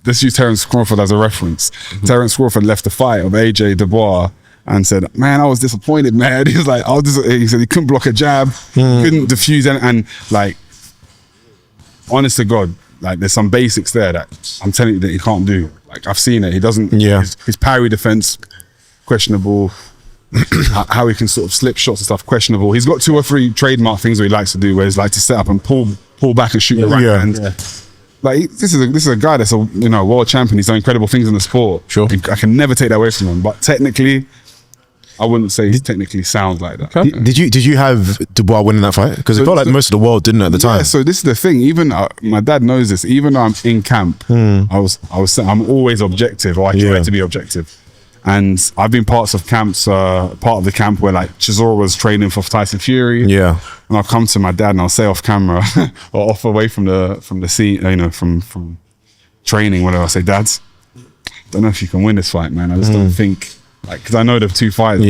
S3: let's use Terence Crawford as a reference. Terence Crawford left the fight of AJ Dubois and said, man, I was disappointed, man. He was like, he said he couldn't block a jab, couldn't defuse, and like, honest to God, like there's some basics there that I'm telling you that he can't do. Like, I've seen it. He doesn't, his parry defense, questionable. How he can sort of slip shots and stuff, questionable. He's got 2 or 3 trademark things that he likes to do, where he's like to set up and pull back and shoot the right hand. Like, this is a guy that's a world champion. He's done incredible things in the sport. I can never take that away from him. But technically, I wouldn't say he's technically sound like that.
S2: Did you have Dubois winning that fight? Because it felt like most of the world didn't at the time.
S3: So this is the thing. Even my dad knows this. Even though I'm in camp, I'm always objective, or I try to be objective. And I've been part of the camp where like Chisora was training for Tyson Fury. And I'll come to my dad and I'll say off camera or off away from the scene, from training, whatever. I say, Dad, don't know if you can win this fight, man. I just don't think, like, because I know the 2 fighters.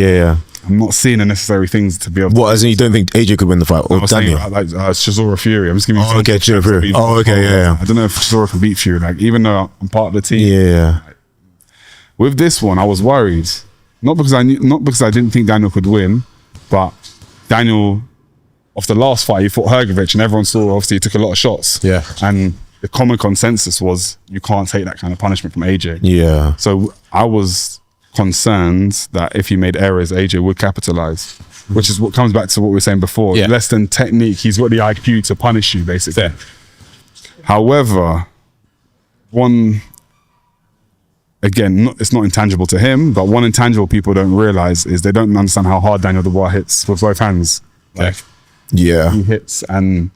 S3: I'm not seeing the necessary things to be able to.
S2: What, as in you don't think AJ could win the fight? Or Daniel?
S3: Like Chisora Fury. I'm just giving you
S2: Chisora Fury.
S3: I don't know if Chisora can beat Fury. Like, even though I'm part of the team. With this one, I was worried, not because I didn't think Daniel could win, but Daniel, off the last fight, he fought Hrgovic, and everyone saw obviously he took a lot of shots. And the common consensus was you can't take that kind of punishment from AJ. So I was concerned that if he made errors, AJ would capitalize, which is what comes back to what we were saying before. Less than technique, he's got the IQ to punish you, basically. However, again, it's not intangible to him, but one intangible people don't realize is they don't understand how hard Daniel Dubois hits with both hands. He hits, and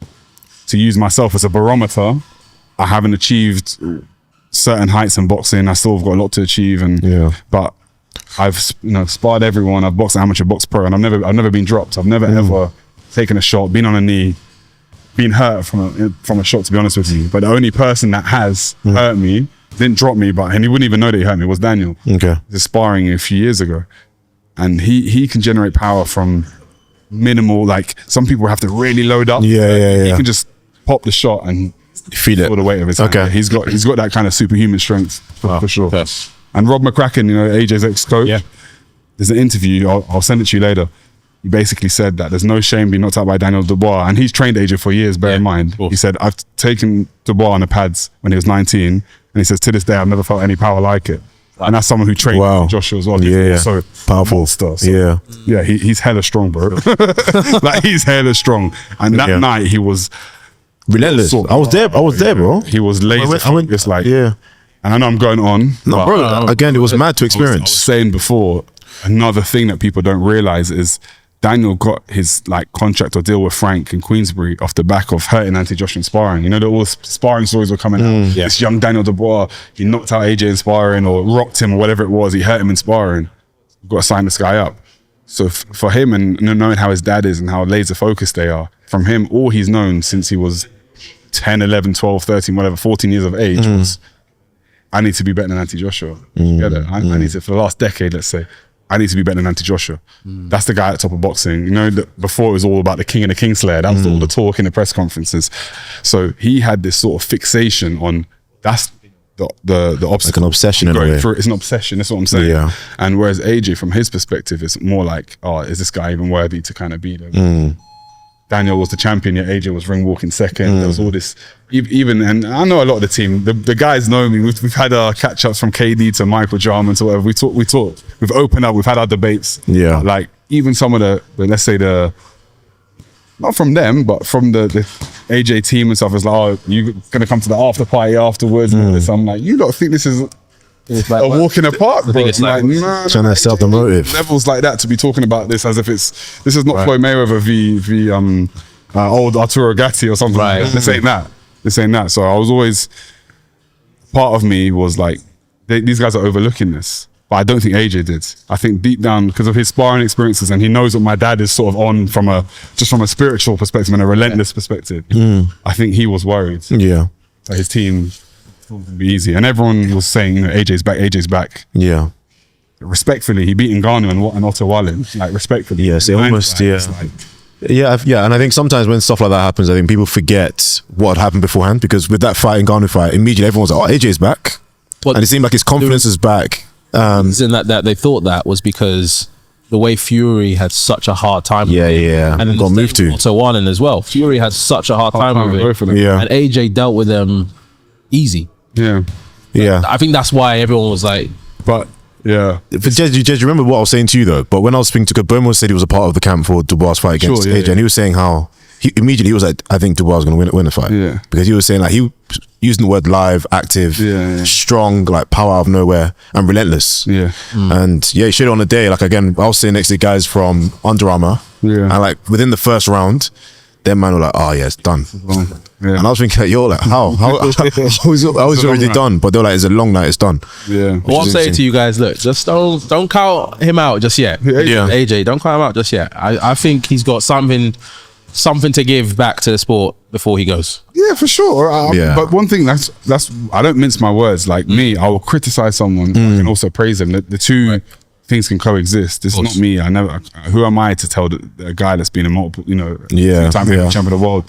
S3: to use myself as a barometer, I haven't achieved certain heights in boxing. I still have got a lot to achieve, but I've sparred everyone. I've boxed amateur, box pro, and I've never been dropped. I've never ever taken a shot, been on a knee, been hurt from a shot. To be honest with you, but the only person that has hurt me, didn't drop me, and he wouldn't even know that he hurt me, was Daniel.
S2: Okay.
S3: He was sparring a few years ago, and he can generate power from minimal. Like some people have to really load up. He can just pop the shot and
S2: feel it.
S3: Feel the weight of his hand.
S2: Okay.
S3: He's got that kind of superhuman strength for sure.
S1: Yes.
S3: And Rob McCracken, AJ's ex-coach.
S1: Yeah.
S3: There's an interview. I'll send it to you later. He basically said that there's no shame being knocked out by Daniel Dubois, and he's trained AJ for years. Bear in mind, he said I've taken Dubois on the pads when he was 19, and he says to this day I've never felt any power like it. And that's someone who trained Joshua as well.
S2: Yeah,
S3: so
S2: powerful
S3: monster. So, he's hella strong, bro. Like he's hella strong. And that night he was
S2: relentless. I was there, bro.
S3: He was lazy. It's like, and I know I'm going on.
S2: No, bro. Again, it was mad to experience.
S3: I was saying before, another thing that people don't realize is Daniel got his contract or deal with Frank in Queensbury off the back of hurting Anti-Joshua in sparring. All the sparring stories were coming out. This young Daniel Dubois, he knocked out AJ in sparring or rocked him or whatever it was. He hurt him in sparring. We've got to sign this guy up. So for him, and knowing how his dad is and how laser focused they are, from him, all he's known since he was 10, 11, 12, 13, whatever, 14 years of age was, I need to be better than Anti-Joshua. Get it? I need to, for the last decade, let's say, I need to be better than Anti-Joshua. That's the guy at the top of boxing. Before it was all about the king and the kingslayer. That was all the talk in the press conferences. So he had this sort of fixation on, that's the obstacle.
S2: Like an obsession in a way.
S3: It's an obsession, that's what I'm saying.
S2: Yeah.
S3: And whereas AJ, from his perspective, it's more like, is this guy even worthy to kind of be there? Daniel was the champion, yet AJ was ring walking second. There was all this, and I know a lot of the team, the guys know me. We've had our catch ups from KD to Michael Jarman to whatever. We talk. We've opened up. We've had our debates. Yeah. Like even some of let's say not from them, but from the AJ team and stuff. It's like, you're gonna come to the after party afterwards and all this. I'm like, you don't think this is a walk in the park, bro?
S1: It's like,
S3: nah,
S2: trying to sell the motive.
S3: Levels like that to be talking about this as if this is not Floyd Mayweather v old Arturo Gatti or something. Right. This ain't that. So I was always, part of me was like, these guys are overlooking this. But I don't think AJ did. I think deep down, because of his sparring experiences, and he knows what my dad is sort of on from a spiritual perspective and a relentless perspective. I think he was worried. Yeah. That his team would be easy. And everyone was saying, AJ's back. Yeah. Respectfully, he beat Ngannou and Otto Wallin. Like, respectfully.
S2: Yes, it almost, and I think sometimes when stuff like that happens, I think people forget what happened beforehand, because with that Ngannou fight, immediately everyone's like, AJ's back. And it seemed like his confidence is back.
S1: In that they thought that was because the way Fury had such a hard time with it. And then got moved to Otto Wallin as well. Fury had such a hard time with it. And AJ dealt with them easy. I think that's why everyone was like,
S2: but Jez, you remember what I was saying to you though? But when I was speaking to Boma, said he was a part of the camp for Dubois' fight against AJ, and he was saying how he was like, I think Dubois was going to win the fight. Because he was saying like, he using the word live, active, strong, like power out of nowhere, and relentless. And he showed it on the day. Like again, I was sitting next to guys from Under Armour, and like within the first round, their man were like, "Oh yeah, it's done." And I was thinking, like, "Yo, like how is it already done?" But they're like, "It's a long night. It's done."
S1: What I'm saying to you guys, look, just don't count him out just yet. AJ, don't count him out just yet. I think he's got something to give back to the sport before he goes.
S3: Yeah, for sure. But one thing that's I don't mince my words. Like me, I will criticize someone and also praise them. The two things can coexist. It's not me. Who am I to tell a guy that's been a multiple, time champion of the world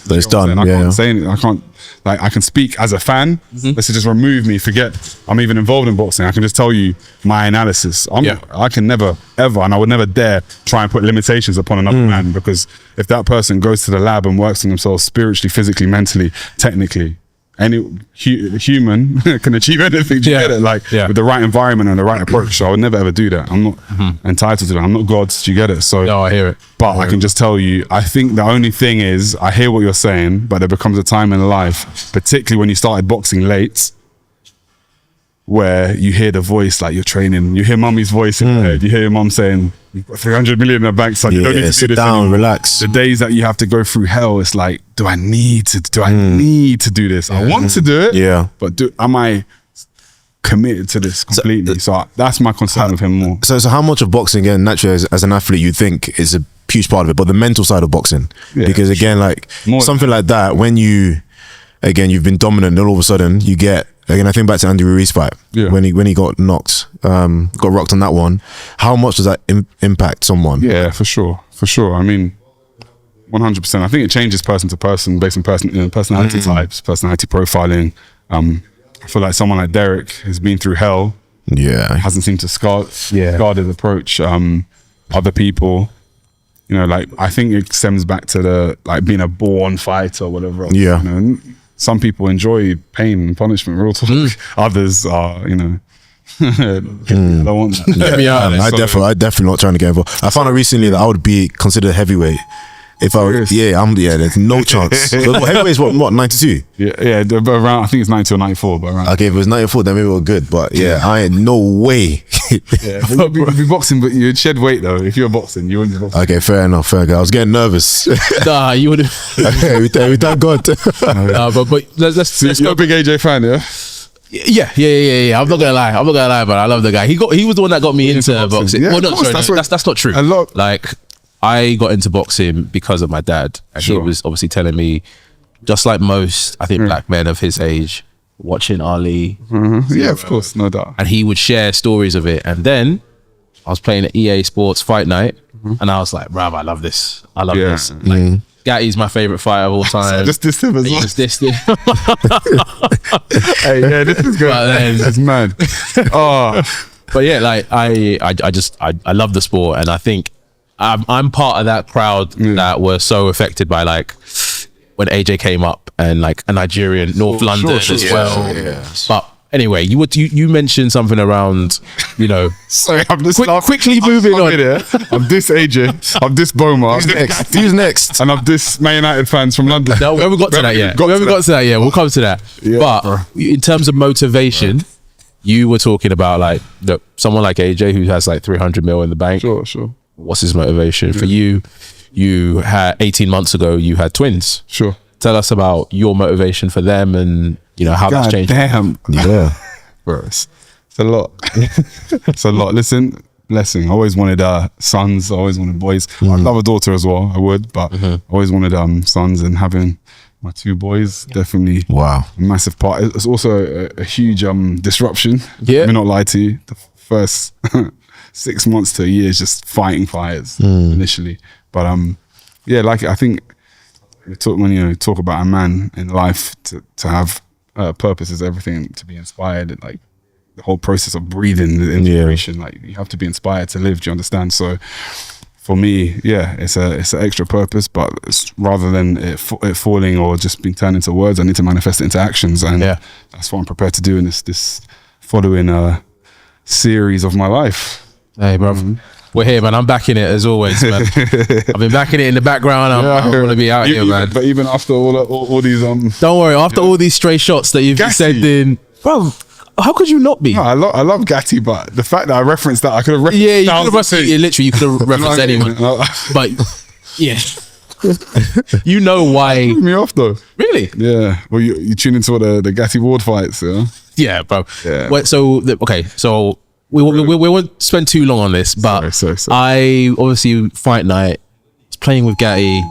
S2: that it's done.
S3: I can't say anything. I can't. Like, I can speak as a fan. Let's just remove me. Forget I'm even involved in boxing. I can just tell you my analysis. I can never, ever, and I would never dare try and put limitations upon another man, because if that person goes to the lab and works on themselves spiritually, physically, mentally, technically, any human can achieve anything. Do you get it? Like, with the right environment and the right approach. So I would never ever do that. I'm not entitled to that. I'm not God. Do you get it? So
S1: no, I hear it.
S3: But I can just tell you, I think the only thing is, I hear what you're saying, but there becomes a time in life, particularly when you started boxing late, where you hear the voice, like you're training, you hear mummy's voice in your head, you hear your mum saying, "You've got 300 million in the bank, son, you don't need to do this
S2: down,
S3: anymore."
S2: relax.
S3: The days that you have to go through hell, it's like, do I need to do this? I want to do it, but am I committed to this completely. So that's my concern with him more.
S2: So how much of boxing, again, naturally as an athlete, you think is a huge part of it, but the mental side of boxing? Because again, like something like that, when you've been dominant, and all of a sudden you get, again, I think back to Andy Ruiz fight, when he got knocked, got rocked on that one. How much does that impact someone?
S3: Yeah, for sure. I mean, 100%. I think it changes person to person based on personality types, personality profiling. I feel like someone like Derek has been through hell. Yeah, hasn't seemed to guarded approach other people. You know, like I think it stems back to the like being a born fighter or whatever else. Yeah, you know, some people enjoy pain and punishment. Real talk. Others are, you know. I don't want that.
S2: Get me out. I definitely not trying to get involved. I found out recently that I would be considered heavyweight. If I was, there's no chance. Heavyweight is what 92?
S3: Yeah, but around, I think it's 92 or 94, but around.
S2: Okay, if it was 94, then maybe we're good, but I ain't no way.
S3: You'd be boxing, but you'd shed weight though. If you're boxing, you wouldn't be boxing.
S2: Okay, fair enough. I was getting nervous.
S1: Nah, you would have.
S2: Okay, we thank God.
S1: But let's
S3: you're a big AJ fan, yeah?
S1: Yeah. I'm not gonna lie, but I love the guy. He was the one that got me into boxing.
S3: Yeah,
S1: well, no, sorry, that's not true. Like, I got into boxing because of my dad, and he was obviously telling me, just like most, I think, black men of his age, watching Ali.
S3: Yeah, of course, no doubt.
S1: And he would share stories of it. And then I was playing at EA Sports Fight Night, and I was like, bruv, I love this. I love this. Like, Gatti's my favorite fighter of all time.
S3: I just dissed him as well.
S1: Just dissed him.
S3: Hey, yeah, this is good. It's mad.
S1: But yeah, like I love the sport, and I think I'm part of that crowd that were so affected by like when AJ came up and like a Nigerian North London as well. Yeah. But anyway, you mentioned something around, you know.
S3: Sorry, I'm just
S1: quickly moving on.
S3: I'm this AJ. I'm this Boma.
S2: Who's next?
S3: And I'm this Man United fans from London.
S1: No, we haven't got to that yet. We'll come to that. Yeah. But in terms of motivation, you were talking about like someone like AJ who has like 300 mil in the bank.
S3: Sure.
S1: What's his motivation? For you had 18 months ago, you had twins. Sure. Tell us about your motivation for them and, you know, how that's changed.
S3: Damn. Yeah. Bro, it's a lot. It's a lot. Listen, blessing. I always wanted sons. I always wanted boys. I'd love a daughter as well. I would, but I always wanted sons, and having my two boys, definitely a massive part. It's also a huge disruption. Yeah. Let me not lie to you. The first 6 months to a year is just fighting fires initially. But like I think when you talk about a man in life, to have purpose is everything, to be inspired, and like the whole process of breathing, the inspiration, like you have to be inspired to live. Do you understand? So for me, it's an extra purpose, but it's, rather than it falling or just being turned into words, I need to manifest it into actions, and that's what I'm prepared to do in this following series of my life.
S1: Hey, bro, we're here, man. I'm backing it as always, man. I've been backing it in the background. I'm gonna be out here, man.
S3: But even after all these,
S1: don't worry. After all these stray shots that you've sent in, bro, how could you not be?
S3: No, I love Gatti, but the fact that I referenced that, I could have referenced.
S1: Yeah, you could have referenced. You could have referenced anyone. But yeah, you know why?
S3: Threw me off though.
S1: Really?
S3: Yeah. Well, you tune into the Gatti Ward fights, yeah.
S1: Yeah, bro. Yeah. Wait, so we won't spend too long on this, but
S3: sorry.
S1: I obviously fight night, was playing with Gatti,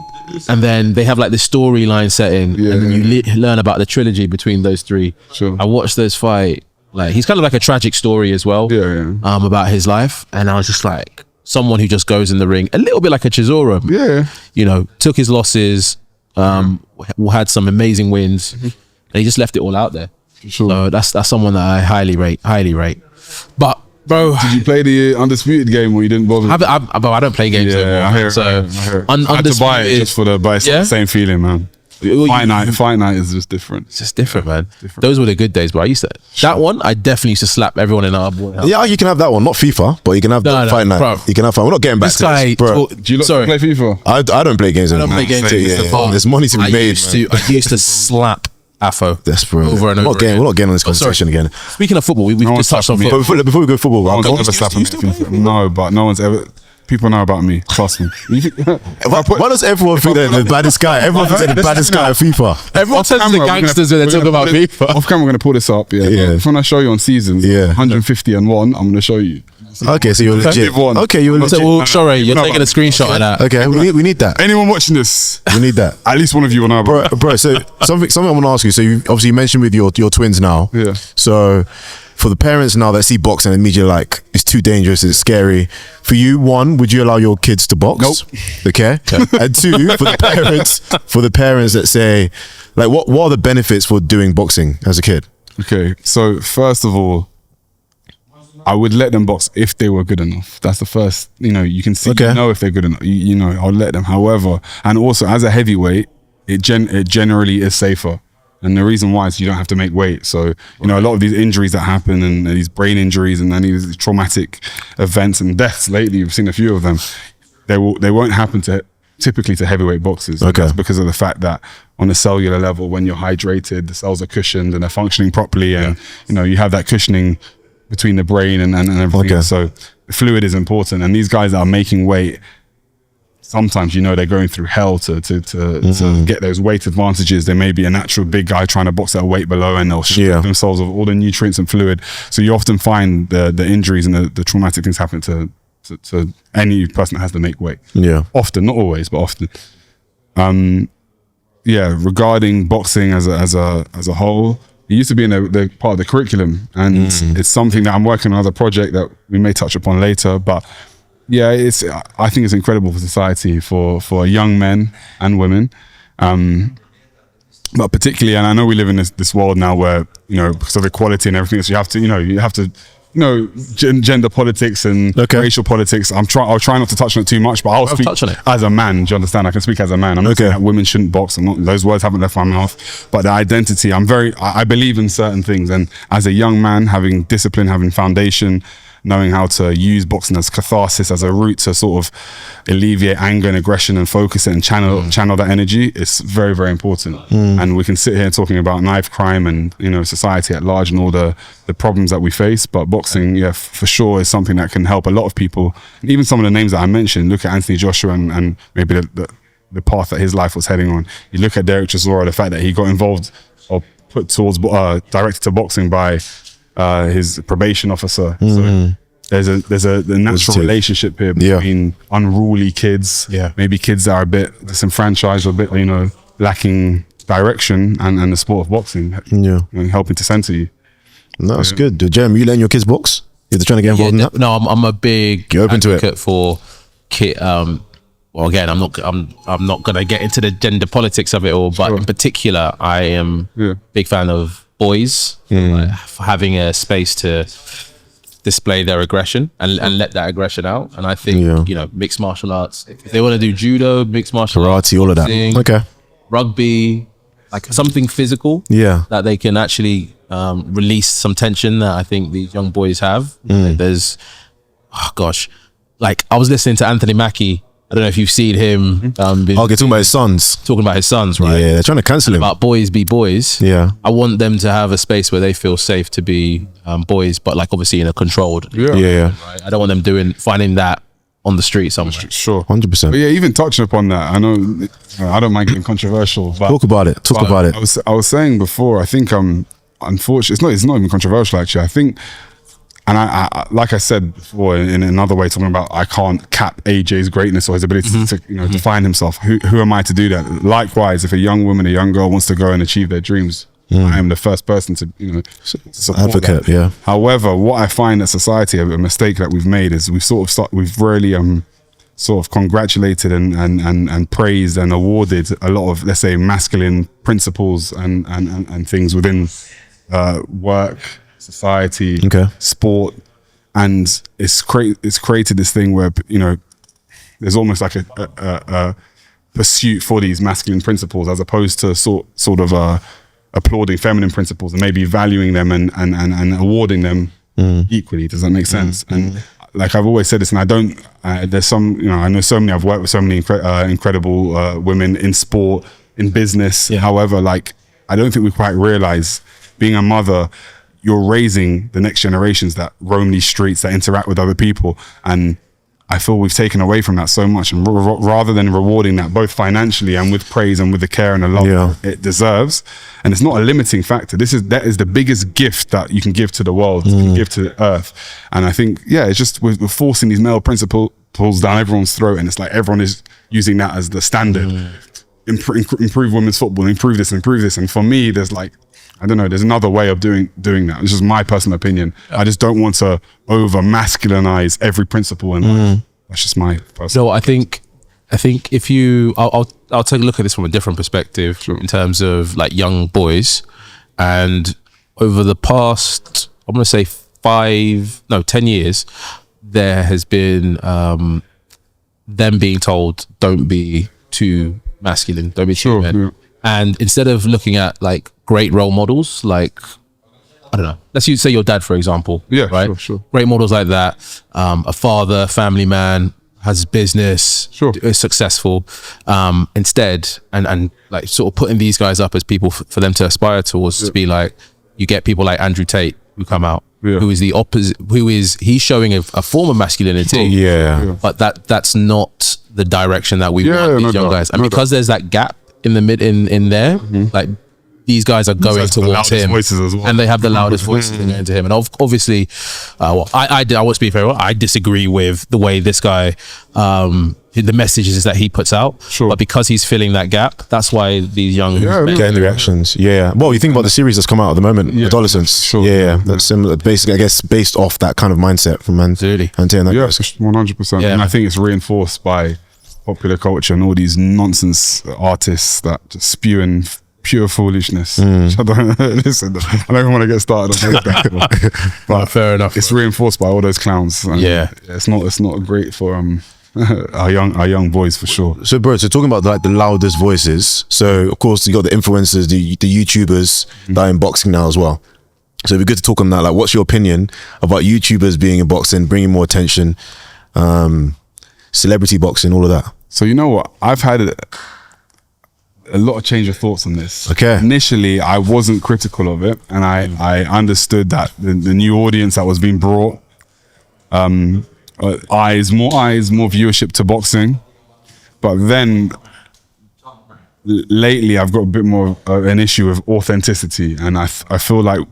S1: and then they have like the storyline setting, and then you learn about the trilogy between those three. Sure. I watched those fight. Like he's kind of like a tragic story as well. About his life, and I was just like someone who just goes in the ring a little bit like a Chisora. Yeah. You know, took his losses, had some amazing wins, and he just left it all out there. Sure. So that's someone that I highly rate. But bro, did
S3: you play the Undisputed game or you didn't bother?
S1: I don't play games anymore.
S3: I hear it. I had to buy it just for the same feeling, man. Fight night is just different.
S1: It's just different, man. Those were the good days, but I used to that one. I definitely used to slap everyone in our boy.
S2: Yeah, you can have that one, not FIFA, but you can have fight night. Bro. You can have fight. We're not getting back to this, bro.
S3: Do you play FIFA?
S2: I don't play games anymore.
S1: I don't play games.
S2: There's money to be made.
S1: I used to slap Afo.
S2: That's bro.
S1: Over and over.
S2: We're not getting on this conversation again.
S1: Speaking of football, we just touched on football.
S2: Before we go football,
S3: no, but no one's ever. People know about me. Trust me.
S2: Why does everyone think they're the baddest guy? Everyone thinks they're the baddest guy at FIFA.
S1: Everyone says the gangsters when they talk about FIFA.
S3: Off camera, we're going to pull this up. Yeah. When I show you on seasons, 150 and 1, I'm going to show you.
S2: Okay, so you're legit. Okay, you're legit.
S1: So, well, sorry, you're taking a screenshot of that.
S2: Okay, we need that.
S3: Anyone watching this,
S2: we need that.
S3: At least one of you will know about it.
S2: Bro, so something I want to ask you. So you obviously mentioned with your twins now.
S3: Yeah.
S2: So for the parents now that see boxing and immediately like, it's too dangerous, it's scary. For you, one, would you allow your kids to box?
S3: Nope.
S2: Okay. And two, for the parents that say, like, what are the benefits for doing boxing as a kid?
S3: Okay, so first of all, I would let them box if they were good enough. That's the first, you can see, if they're good enough. I'll let them. However, and also as a heavyweight, it generally is safer. And the reason why is you don't have to make weight. So, a lot of these injuries that happen and these brain injuries and any of these traumatic events and deaths lately, we've seen a few of them, they won't happen typically to heavyweight boxers.
S2: Okay.
S3: That's because of the fact that on a cellular level, when you're hydrated, the cells are cushioned and they're functioning properly. And, you have that cushioning between the brain and everything.
S2: Okay.
S3: So the fluid is important. And these guys that are making weight, sometimes, they're going through hell to get those weight advantages. There may be a natural big guy trying to box at a weight below and they'll strip themselves of all the nutrients and fluid. So you often find the injuries and the traumatic things happen to any person that has to make weight.
S2: Yeah.
S3: Often, not always, but often. Regarding boxing as a whole, it used to be in the part of the curriculum, and it's something that I'm working on another project that we may touch upon later. But yeah, I think it's incredible for society, for young men and women, but particularly, and I know we live in this world now where because of equality and everything, so you have to gender politics and racial politics. I'll try not to touch on it too much, but I'll speak as a man. Do you understand? I can speak as a man. I'm not saying that women shouldn't box. Those words haven't left my mouth. But the identity, I believe in certain things. And as a young man, having discipline, having foundation, knowing how to use boxing as catharsis, as a route to sort of alleviate anger and aggression and focus it and channel that energy, it's very, very important. And we can sit here talking about knife crime and society at large and all the problems that we face, but boxing, for sure, is something that can help a lot of people. And even some of the names that I mentioned, look at Anthony Joshua and maybe the path that his life was heading on. You look at Derek Chisora, the fact that he got involved or put towards directed to boxing by his probation officer. So there's a natural relationship here between unruly kids, maybe kids that are a bit disenfranchised or a bit lacking direction, and the sport of boxing helping to center you.
S2: No, that's good. Jeremy, you letting your kids box? If they're trying to get involved in that?
S1: No, I'm a big
S2: You're open
S1: advocate
S2: to it
S1: for kid. Well, again, I'm not gonna get into the gender politics of it all, but in particular, I am a big fan of boys for having a space to display their aggression and let that aggression out. And I think mixed martial arts, if they want to do judo, mixed martial arts,
S2: karate, all of that,
S1: rugby, like something physical, that they can actually release some tension that I think these young boys have. There's, like I was listening to Anthony Mackie. I don't know if you've seen him.
S2: Talking about his sons.
S1: Talking about his sons, right?
S2: Yeah, they're trying to cancel him.
S1: About boys be boys.
S2: Yeah.
S1: I want them to have a space where they feel safe to be boys, but like obviously in a controlled.
S2: Yeah.
S1: Right? I don't want them finding that on the street somewhere.
S3: Sure.
S2: 100%.
S3: But yeah, even touching upon that, I know I don't mind getting controversial, but
S2: talk about it.
S3: I was saying before, I think unfortunately, it's not even controversial actually. I think, and I like I said before in another way, talking about I can't cap AJ's greatness or his ability to define himself. Who am I to do that? Likewise, if a young woman, a young girl wants to go and achieve their dreams, I am the first person to support
S2: advocate.
S3: that. However, what I find that society, a mistake that we've made is we've really sort of congratulated and praised and awarded a lot of, let's say, masculine principles and things within work, society, sport, and it's created this thing where there's almost like a pursuit for these masculine principles as opposed to sort of applauding feminine principles and maybe valuing them and awarding them equally. Does that make sense? And like I've always said this, and I don't. There's some, I know so many. I've worked with so many incredible women in sport, in business. However, like I don't think we quite realize, being a mother, you're raising the next generations that roam these streets, that interact with other people, and I feel we've taken away from that so much, and rather than rewarding that both financially and with praise and with the care and the love it deserves, and it's not a limiting factor. That is the biggest gift that you can give to the world, you can give to the earth. And I think, it's just we're forcing these male principles down everyone's throat, and it's like everyone is using that as the standard. Improve women's football, improve this, and for me, there's like, I don't know, there's another way of doing that. This is my personal opinion. I just don't want to over masculinize every principle in life. That's just my personal.
S1: No, I think if you, I'll take a look at this from a different perspective in terms of like young boys, and over the past, I'm going to say 10 years, there has been them being told, don't be too masculine, don't be too men. And instead of looking at like great role models, like, I don't know, let's say your dad, for example.
S3: Yeah,
S1: right?
S3: sure.
S1: Great models like that. A father, family man, has his business, is successful. Instead, and like sort of putting these guys up as people for them to aspire towards, to be like, you get people like Andrew Tate who come out, who is the opposite, he's showing a form of masculinity. But that's not the direction that we want these young guys. And because there's that gap in the in there, like these guys are going towards him, and they have the loudest voices going to him. And obviously, I want to be fair. I disagree with the way this guy, the messages that he puts out. But because he's filling that gap, that's why these young
S2: getting the reactions. Well, you think about the series that's come out at the moment, Adolescence. That's similar. Basically, I guess based off that kind of mindset from Man.
S1: Absolutely.
S2: And
S3: 100%. And I think it's reinforced by popular culture and all these nonsense artists that just spewing pure foolishness. I don't listen. I don't even want to get started on that. But
S1: fair enough.
S3: It's reinforced by all those clowns. And it's not great for our young boys for sure.
S2: So, bro, talking about like the loudest voices. So, of course, you got the influencers, the YouTubers that are in boxing now as well. So, it'd be good to talk on that. Like, what's your opinion about YouTubers being in boxing, bringing more attention, celebrity boxing, all of that?
S3: So, you know what? I've had a lot of change of thoughts on this. Initially, I wasn't critical of it, and I understood that the new audience that was being brought, more eyes, more viewership to boxing. But then lately, I've got a bit more of an issue with authenticity, and I feel like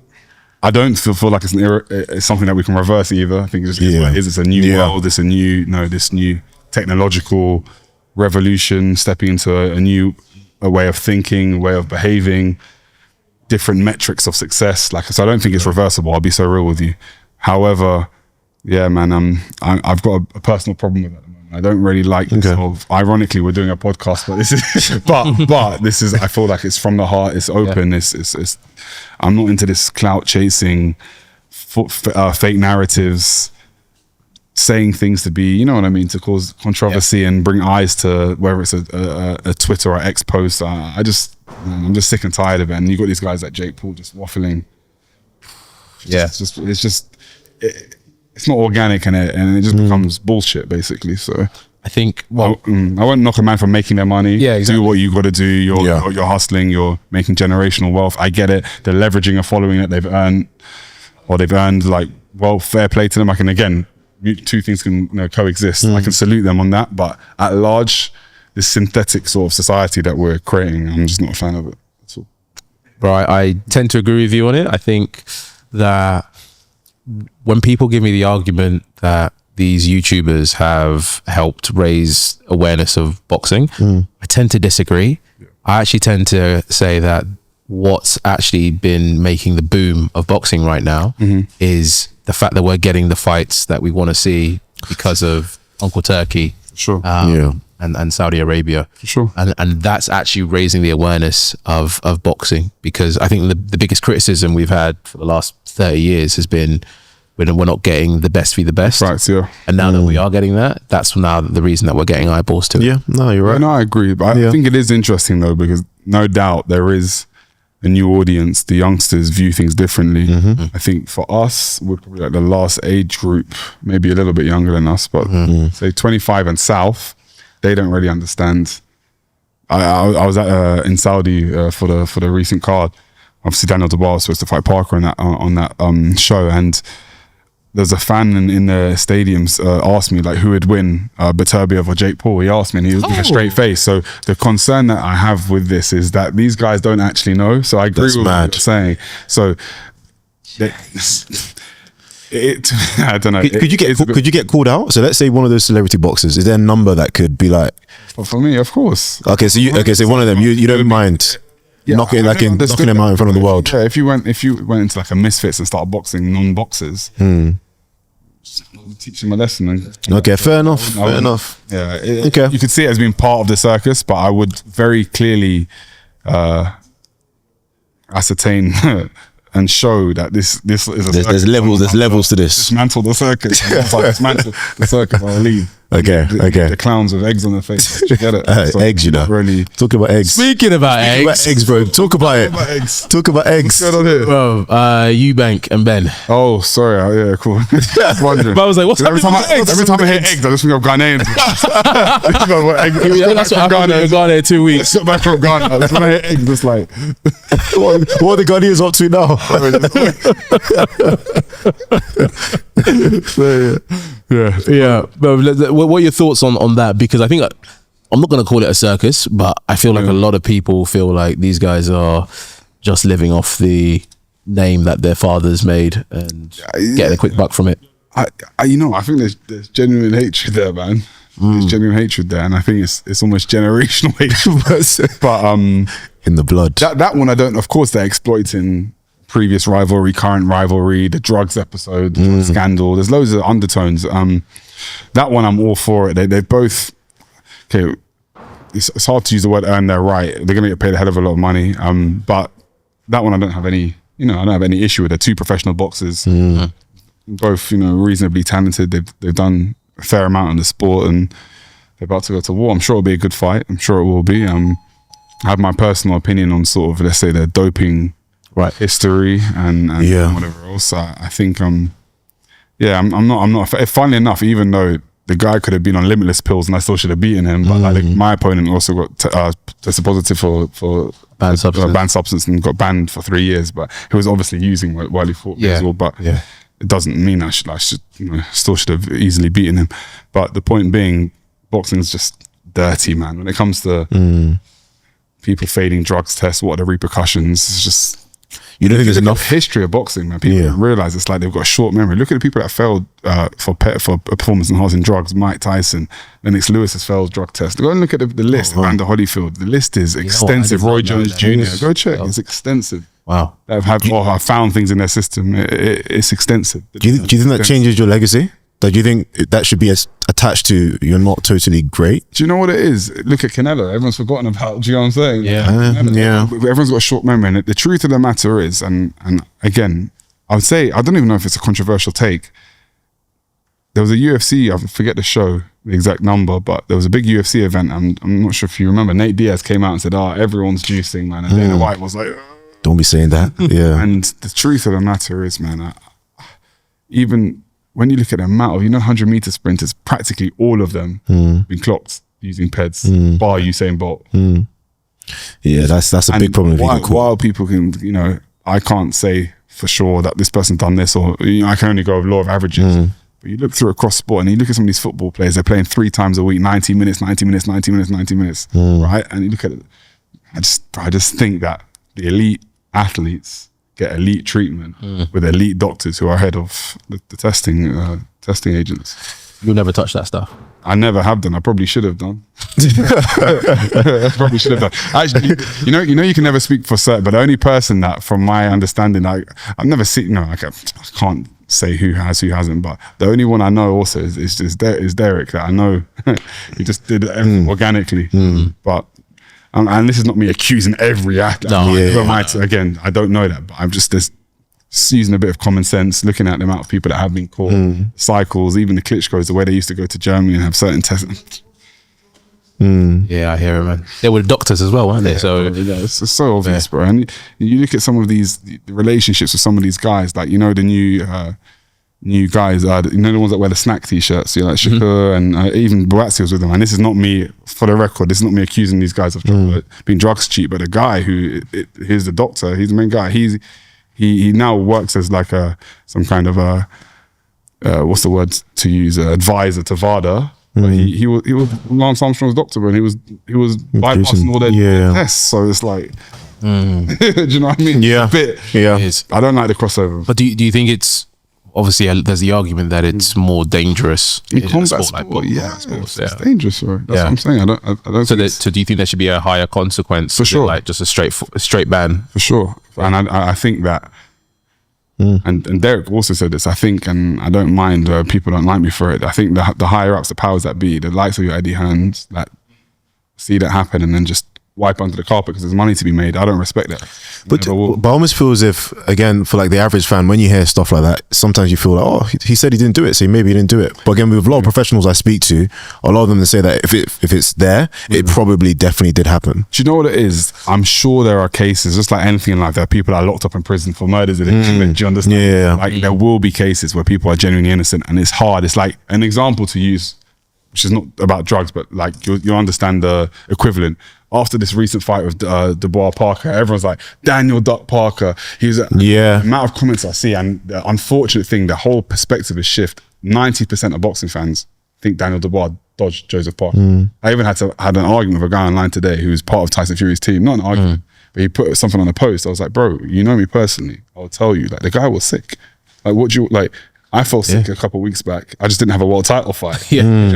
S3: I don't feel like it's something that we can reverse either. I think it's just what it is. It's a new world. It's this new technological revolution, stepping into a way of thinking, way of behaving, different metrics of success. So I don't think it's reversible. I'll be so real with you. However, man, I've got a personal problem with it at the moment. I don't really like this ironically, we're doing a podcast, but this is, but this is, I feel like it's from the heart. It's open. It's I'm not into this clout chasing, fake narratives, saying things to be, you know what I mean, to cause controversy and bring eyes to whether it's a Twitter or X post. I'm just sick and tired of it. And you got these guys like Jake Paul just waffling. It's not organic, and it just becomes bullshit basically. So
S1: I think,
S3: I won't knock a man for making their money. Do what you got to do. You're hustling. You're making generational wealth. I get it. They're leveraging a following that they've earned, like, well, fair play to them. I can, again, two things can coexist. I can salute them on that, but at large, this synthetic sort of society that we're creating, I'm just not a fan of it. That's all.
S1: Bro, I tend to agree with you on it. I think that when people give me the argument that these YouTubers have helped raise awareness of boxing, I tend to disagree. I actually tend to say that what's actually been making the boom of boxing right now is the fact that we're getting the fights that we want to see because of Uncle Turkey and Saudi Arabia. And that's actually raising the awareness of boxing, because I think the biggest criticism we've had for the last 30 years has been we're not getting the best be the best. And now that we are getting that, that's now the reason that we're getting eyeballs to it.
S2: No, you're right.
S3: No, I agree. But I think it is interesting though, because no doubt there is a new audience. The youngsters view things differently. I think for us, we're probably like the last age group, maybe a little bit younger than us, but say 25 and south, they don't really understand. I was in Saudi for the recent card. Obviously, Daniel Dubois was supposed to fight Parker on that show, and there's a fan in the stadiums asked me like who would win, Beterbiev or Jake Paul. He asked me, and he was with a straight face. So the concern that I have with this is that these guys don't actually know. So I agree with what you're saying. So I don't know.
S2: Could you get called out? So let's say one of those celebrity boxers. Is there a number that could be like?
S3: Well, for me, of course.
S2: Okay, so one of them you don't mind.
S3: Yeah,
S2: knocking them out in front of the world.
S3: Yeah, if you went into like a misfits and started boxing non-boxers, teach them a lesson.
S2: Okay, fair enough.
S3: Yeah,
S2: okay.
S3: You could see it as being part of the circus, but I would very clearly ascertain and show that this is a circus.
S2: There's levels to this.
S3: Dismantle the circus. Dismantle the circus. I'll leave.
S2: Okay.
S3: The clowns with eggs on their face. Get it? So
S2: eggs, you know.
S3: Really.
S2: Talk about eggs.
S1: Speaking about eggs,
S2: bro. Talk about it. Talk about eggs.
S3: What's going on here?
S1: Bro, Eubank and Benn.
S3: Oh, sorry. Yeah, cool. But
S1: I was like, what's
S3: every time I hear eggs, I just think of Ghanaians.
S1: That's what happened in Ghana 2 weeks.
S3: Back from Ghana. That's when I hear eggs, it's like,
S2: what are the Ghanaians up to now?
S1: Yeah. But what are your thoughts on that? Because I think I'm not going to call it a circus, but I feel like a lot of people feel like these guys are just living off the name that their fathers made and getting a quick buck from it.
S3: I think there's genuine hatred there, man. There's genuine hatred there, and I think it's almost generational hatred. But
S2: in the blood.
S3: That one, I don't. Of course, they're exploiting previous rivalry, current rivalry, the drugs episode, the drug scandal. There's loads of undertones. That one, I'm all for it. They both. Okay, it's hard to use the word earn their right. They're gonna get paid a hell of a lot of money. But that one, I don't have any. I don't have any issue with. They're two professional boxers, both reasonably talented. They've done a fair amount in the sport, and they're about to go to war. I'm sure it'll be a good fight. I'm sure it will be. I have my personal opinion on sort of, let's say, their doping history and whatever else. I think I'm not. Funnily enough, even though the guy could have been on limitless pills and I still should have beaten him, but like my opponent also got tested positive for banned substance and got banned for 3 years. But he was obviously using while he fought me as well. But it doesn't mean I should still should have easily beaten him. But the point being, boxing is just dirty, man. When it comes to people failing drugs tests, what are the repercussions? It's just.
S2: You don't think there's enough
S3: history of boxing, man? People don't realize it's like they've got a short memory. Look at the people that failed for performance enhancing drugs. Mike Tyson, Lennox Lewis has failed drug tests. Go and look at the list. Evander Holyfield. The list is extensive. Roy Jones Jr. Go check. It's extensive.
S2: Wow.
S3: That have found things in their system. It's extensive.
S2: Do you think that changes your legacy? Do you think that should be attached to you're not totally great?
S3: Do you know what it is? Look at Canelo. Everyone's forgotten about. Do you know what I'm saying?
S1: Yeah.
S3: Everyone's got a short memory. And the truth of the matter is, and again, I would say, I don't even know if it's a controversial take. There was a UFC, I forget the show, the exact number, but there was a big UFC event. I'm not sure if you remember. Nate Diaz came out and said, everyone's juicing, man. And Dana White was like,
S2: don't be saying that. Yeah.
S3: And the truth of the matter is, man, even when you look at the amount of 100-meter sprinters, practically all of them been clocked using PEDs, bar Usain Bolt.
S2: Yeah, that's a big problem.
S3: While people can, I can't say for sure that this person done this, or I can only go with law of averages. But you look through across sport and you look at some of these football players, they're playing 3 times a week, 90 minutes, right? And you look at it, I just think that the elite athletes get elite treatment with elite doctors who are ahead of the testing agents.
S1: You'll never touch that stuff.
S3: I never have done. I probably should have done. Actually, you can never speak for certain, but the only person that, from my understanding, I've never seen. I can't say who has, who hasn't, but the only one I know also is Derek, that I know. He just did it organically, but. And this is not me accusing every athlete. Again, I don't know that, but I'm just using a bit of common sense, looking at the amount of people that have been caught, cycles, even the Klitschko's, the way they used to go to Germany and have certain tests.
S1: Yeah, I hear it, man. They were doctors as well, weren't they? So
S3: it's so obvious, bro. And you look at some of the relationships with some of these guys, like the new guys, the ones that wear the snack t-shirts, like Shakur and even Boazzi was with them. And this is not me, for the record, this is not me accusing these guys of being drugs cheap, but the guy he's the doctor, he's the main guy. He now works as like some kind of what's the word to use, advisor to VADA. But he was Lance Armstrong's doctor, and he was bypassing all their tests. So it's like, do you know what I mean?
S2: Yeah,
S3: I don't like the crossover.
S1: But do you think it's obviously there's the argument that it's more dangerous
S3: in combat sport? It's dangerous, right? That's what I'm saying. I don't.
S1: So do you think there should be a higher consequence?
S3: For sure,
S1: like just a straight ban.
S3: For sure, and I think that. And Derek also said this, I think, and I don't mind people don't like me for it. I think the higher ups, the powers that be, the likes of your Eddie Hearns, that see that happen and then just wipe under the carpet because there's money to be made. I don't respect that.
S2: But I almost feel as if, again, for like the average fan, when you hear stuff like that, sometimes you feel like, oh, he said he didn't do it, so maybe he didn't do it. But again, with a lot of professionals I speak to, a lot of them, they say that if it's there, it probably definitely did happen.
S3: Do you know what it is? I'm sure there are cases, just like anything in life, there are people that are locked up in prison for murders. Do you understand?
S2: Yeah.
S3: Like there will be cases where people are genuinely innocent, and it's hard. It's like an example to use, which is not about drugs, but like you'll understand the equivalent. After this recent fight with Dubois Parker, everyone's like, Daniel Duck Parker. The amount of comments I see, and the unfortunate thing, the whole perspective is shift. 90% of boxing fans think Daniel Dubois dodged Joseph Parker. I even had an argument with a guy online today who was part of Tyson Fury's team. Not an argument, but he put something on a post. I was like, bro, you know me personally. I'll tell you, like the guy was sick. Like what do you, like, I fell sick a couple of weeks back. I just didn't have a world title fight.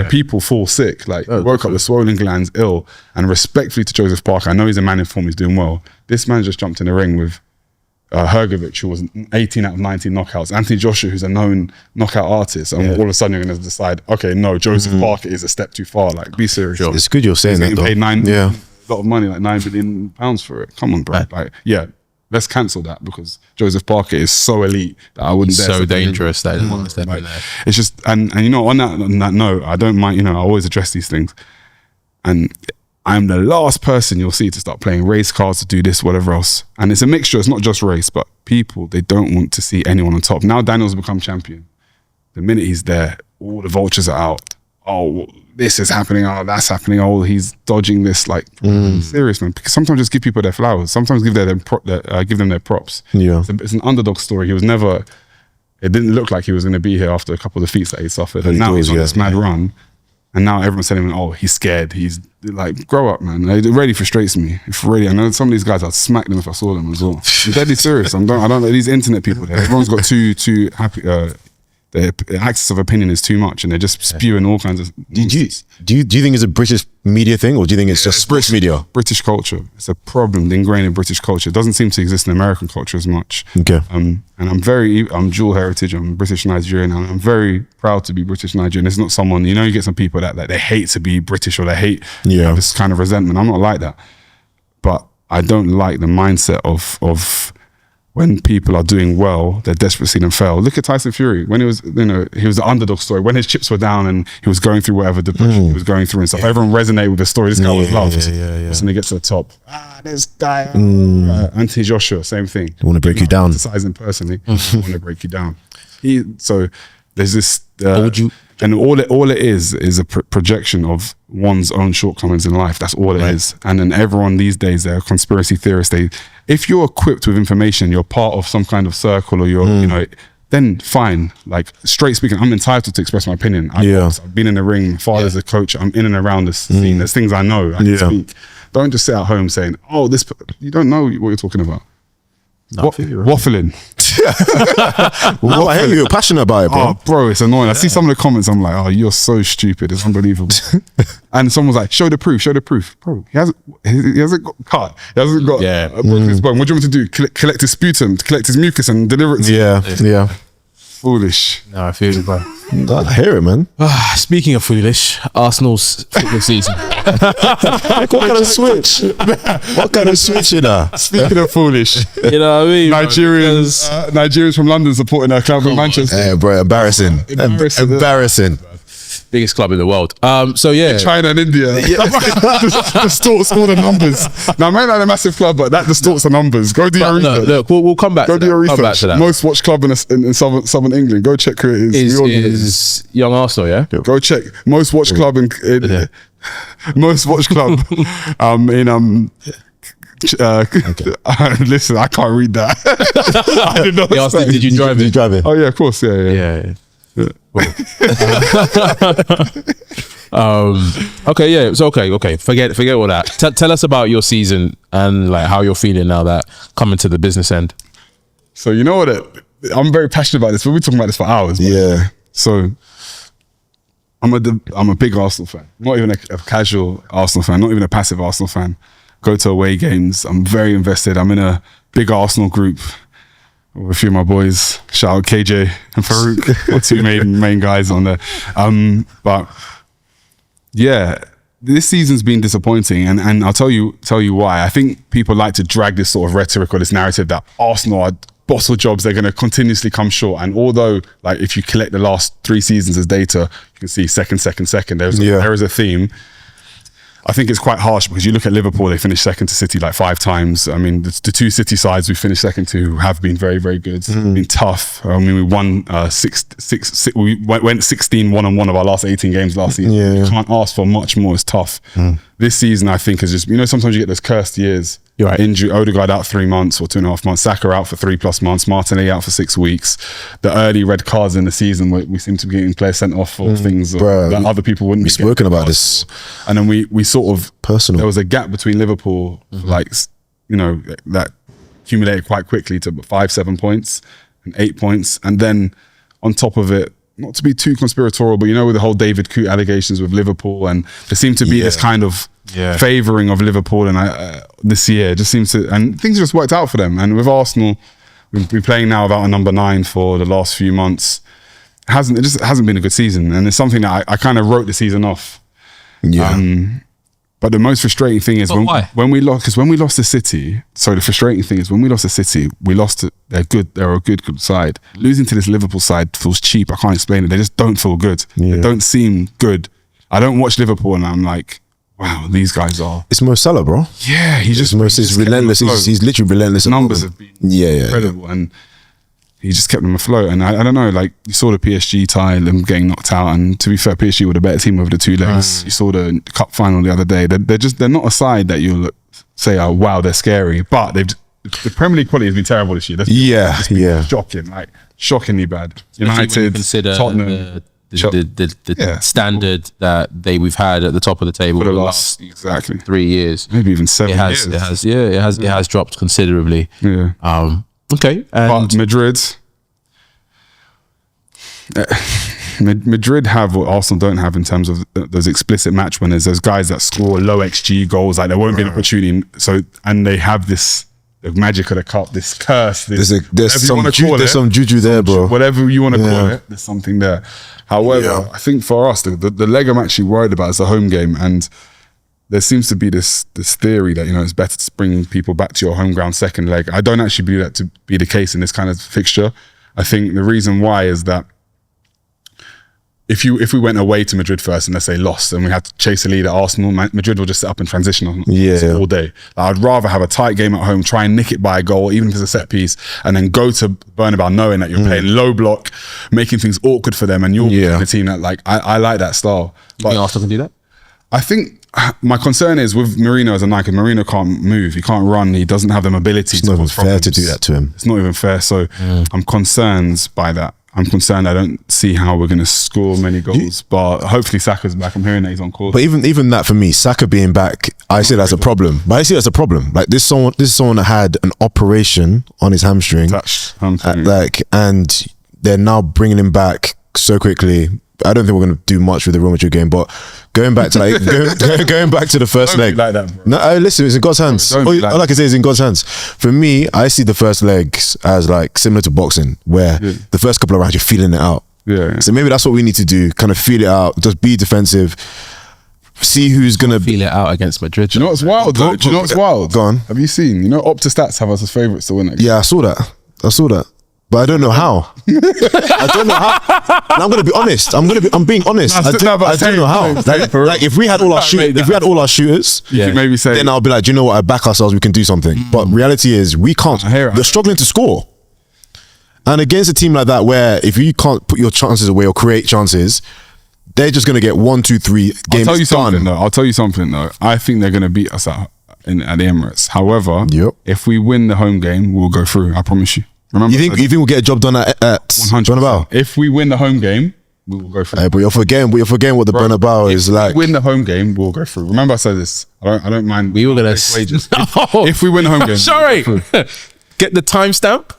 S3: People fall sick. Like woke up with swollen glands, ill. And respectfully to Joseph Parker, I know he's a man in form, he's doing well. This man just jumped in the ring with Hrgovic, who was 18 out of 19 knockouts. Anthony Joshua, who's a known knockout artist. And all of a sudden you're going to decide, okay, no, Joseph Parker is a step too far. Like, be serious.
S2: Sure. It's good you're saying that, though.
S3: Paid a lot of money, like £9 billion for it. Come on, bro. Like, let's cancel that because Joseph Parker is so elite that I wouldn't dare.
S1: So dangerous that
S3: it's just, and you know, on that note, I don't mind, you know, I always address these things. And I'm the last person you'll see to start playing race cards, to do this, whatever else. And it's a mixture, it's not just race, but people, they don't want to see anyone on top. Now Daniel's become champion. The minute he's there, all the vultures are out. Oh, this is happening, oh, that's happening, oh, he's dodging this. Like, serious, man. Because sometimes just give people their flowers. Sometimes give them their props.
S2: Yeah.
S3: It's an underdog story. He was never, it didn't look like he was going to be here after a couple of defeats that he suffered. And now he's on this mad run. And now everyone's telling him, oh, he's scared. He's like, grow up, man. It really frustrates me. I know some of these guys, I'd smack them if I saw them as well. I'm deadly serious. I don't know these internet people there. Everyone's got too happy, the axis of opinion is too much, and they're just spewing all kinds of.
S2: Do you think it's a British media thing, or do you think it's just British media?
S3: British culture. It's a problem ingrained in British culture. It doesn't seem to exist in American culture as much.
S2: Okay.
S3: And I'm dual heritage. I'm British Nigerian, and I'm very proud to be British Nigerian. It's not someone, you know, you get some people that they hate to be British, or they hate this kind of resentment. I'm not like that, but I don't like the mindset of. When people are doing well, they're desperate to see them fail. Look at Tyson Fury. When he was, you know, he was the underdog story. When his chips were down and he was going through whatever depression he was going through and stuff, everyone resonated with the story. This guy was loved. As soon as he gets to the top, this guy, Anthony Joshua, same thing.
S2: I want to break you down.
S3: Criticizing personally, I want to break you down. So there's this, and all it is a projection of one's own shortcomings in life. That's all it is. And then everyone these days, they're conspiracy theorists. If you're equipped with information, you're part of some kind of circle, or you're, you know, then fine. Like, straight speaking, I'm entitled to express my opinion. I've been in the ring. My father's a coach. I'm in and around this scene. There's things I know. I can speak. Don't just sit at home saying, "Oh, you don't know what you're talking about." Waffling.
S2: No, I hear you. You're passionate about it, bro.
S3: Oh, bro, it's annoying. I see some of the comments. I'm like, oh, you're so stupid. It's unbelievable. And someone's like, show the proof. Bro, he hasn't got cut. He hasn't got a broken his bone. What do you want me to do? Collect his sputum, collect his mucus and deliver it to you?
S2: Yeah.
S3: Foolish.
S1: No, I feel you, bro.
S2: I hear it, man.
S1: Speaking of foolish, Arsenal's football season.
S2: What kind of switch? What kind of switch in that?
S3: Speaking of foolish,
S1: you know what I mean?
S3: Nigerians from London supporting our club in Manchester.
S2: Hey, bro, embarrassing.
S1: Biggest club in the world. So yeah,
S3: China and India distorts all the numbers. Now, maybe not a massive club, but that distorts the numbers. Go do your research.
S1: Look, we'll come back.
S3: Go do your research. Most watched club in southern England. Go check who it is.
S1: Is Young Arsenal? Yeah.
S3: Go check most watched club in most watched club in listen, I can't read that. I did not.
S1: Did you drive it?
S3: Oh yeah, of course. Yeah.
S1: Okay, yeah, it's okay. Forget all that. Tell us about your season and like how you're feeling now that coming to the business end.
S3: So you know what? I'm very passionate about this. We'll be talking about this for hours.
S2: Yeah.
S3: So I'm a big Arsenal fan. Not even a casual Arsenal fan. Not even a passive Arsenal fan. Go to away games. I'm very invested. I'm in a big Arsenal group with a few of my boys. Shout out KJ and Farouk, two main guys on there. But yeah, this season's been disappointing, and I'll tell you why. I think people like to drag this sort of rhetoric or this narrative that Arsenal are bottle jobs, they're going to continuously come short. And although, like, if you collect the last 3 seasons as data, you can see second. There is a theme. I think it's quite harsh because you look at Liverpool, they finished second to City like 5 times. I mean, the 2 City sides we finished second to have been very, very good. It's been tough. I mean, we won we went 16-1-1 of our last 18 games last season. You can't ask for much more. It's tough. This season, I think, is just, sometimes you get those cursed years.
S1: You're right.
S3: Injury, Odegaard out 3 months or 2.5 months, Saka out for 3+ months, Martinelli out for 6 weeks. The early red cards in the season where we seem to be getting players sent off for things that other people wouldn't be
S2: spoken about this.
S3: And then we sort of,
S2: personal.
S3: There was a gap between Liverpool, that accumulated quite quickly to 5-7 points and 8 points. And then on top of it, not to be too conspiratorial, but with the whole David Coote allegations with Liverpool, and there seemed to be this kind of favouring of Liverpool, and this year it just seems to, and things just worked out for them. And with Arsenal, we've been playing now without a number 9 for the last few months. It just hasn't been a good season, and it's something that I kind of wrote the season off. But the most frustrating thing is when we lost to City. So the frustrating thing is when we lost to City, we lost to, they're a good side. Losing to this Liverpool side feels cheap. I can't explain it. They just don't feel good. They don't seem good. I don't watch Liverpool and I'm like, wow, these guys are.
S2: It's Mo Salah, bro.
S3: Yeah,
S2: he's relentless. He's literally relentless.
S3: Numbers have been incredible, and he just kept them afloat. And I don't know, like, you saw the PSG tie, them getting knocked out, and to be fair, PSG were the better team over the 2 legs. You saw the cup final the other day. They're not a side that you'll say, oh wow, they're scary. But the Premier League quality has been terrible this year. Shocking, like shockingly bad. United, Tottenham.
S1: The standard that we've had at the top of the table for the last 3 years,
S3: maybe even 7 years.
S1: It has dropped considerably. Okay, and
S3: but Madrid have what Arsenal don't have in terms of those explicit match winners, those guys that score low XG goals, like there won't be an opportunity. So, and they have the magic of the cup, this curse.
S2: There's some juju there, bro.
S3: Whatever you want to call it, there's something there. However, I think for us, the leg I'm actually worried about is the home game, and there seems to be this theory that it's better to bring people back to your home ground second leg. I don't actually believe that to be the case in this kind of fixture. I think the reason why is that if we went away to Madrid first and let's say lost and we had to chase a lead at Arsenal, Madrid will just set up in transition all day. I'd rather have a tight game at home, try and nick it by a goal, even if it's a set piece, and then go to Bernabeu knowing that you're playing low block, making things awkward for them, and you're the team that, like, I like that style.
S1: But you think Arsenal can do that? I
S3: think my concern is with Mourinho as a 9, because Mourinho can't move, he can't run, he doesn't have the mobility.
S2: It's not even fair to do that to him.
S3: It's not even fair. So I'm concerned by that. I'm concerned. I don't see how we're going to score many goals, but hopefully Saka's back. I'm hearing that he's on course.
S2: But even that, for me, Saka being back, I see that's a problem. But I see that's a problem. Like, this is someone that had an operation on his hamstring, and they're now bringing him back so quickly. I don't think we're going to do much with the Real Madrid game, but going back to going back to the first leg.
S3: Like that, bro.
S2: No, listen, it's in God's hands. All I can say is in God's hands. For me, I see the first legs as like similar to boxing, where the first couple of rounds you're feeling it out. So maybe that's what we need to do. Kind of feel it out. Just be defensive. See who's gonna
S1: feel it out against Madrid.
S3: Do you know what's wild? Though? Do you know what's wild?
S2: Go on.
S3: Have you seen? Opta Stats have us as favourites to win that game.
S2: Yeah, I saw that. But I don't know how. I don't know how. And I'm gonna be honest. I'm being honest. I don't know how. Like if we had all our shooters,
S3: maybe say,
S2: then I'll be like, do you know what? I back ourselves. We can do something. But reality is, we can't. They're struggling to score. And against a team like that, where if you can't put your chances away or create chances, they're just gonna get 1, 2, 3 games.
S3: I'll tell you something though. I think they're gonna beat us at the Emirates. However, if we win the home game, we'll go through. I promise you. Remember,
S2: You think we'll get a job done at
S3: 100%.
S2: Bernabeu?
S3: If we win the home game, we will go through.
S2: Hey, but you're forgetting what the Bernabeu is like.
S3: If we win the home game, we'll go through. Remember, I said this. I don't mind.
S1: We were gonna
S3: wages. If we win the home game,
S1: Sorry. Get the timestamp.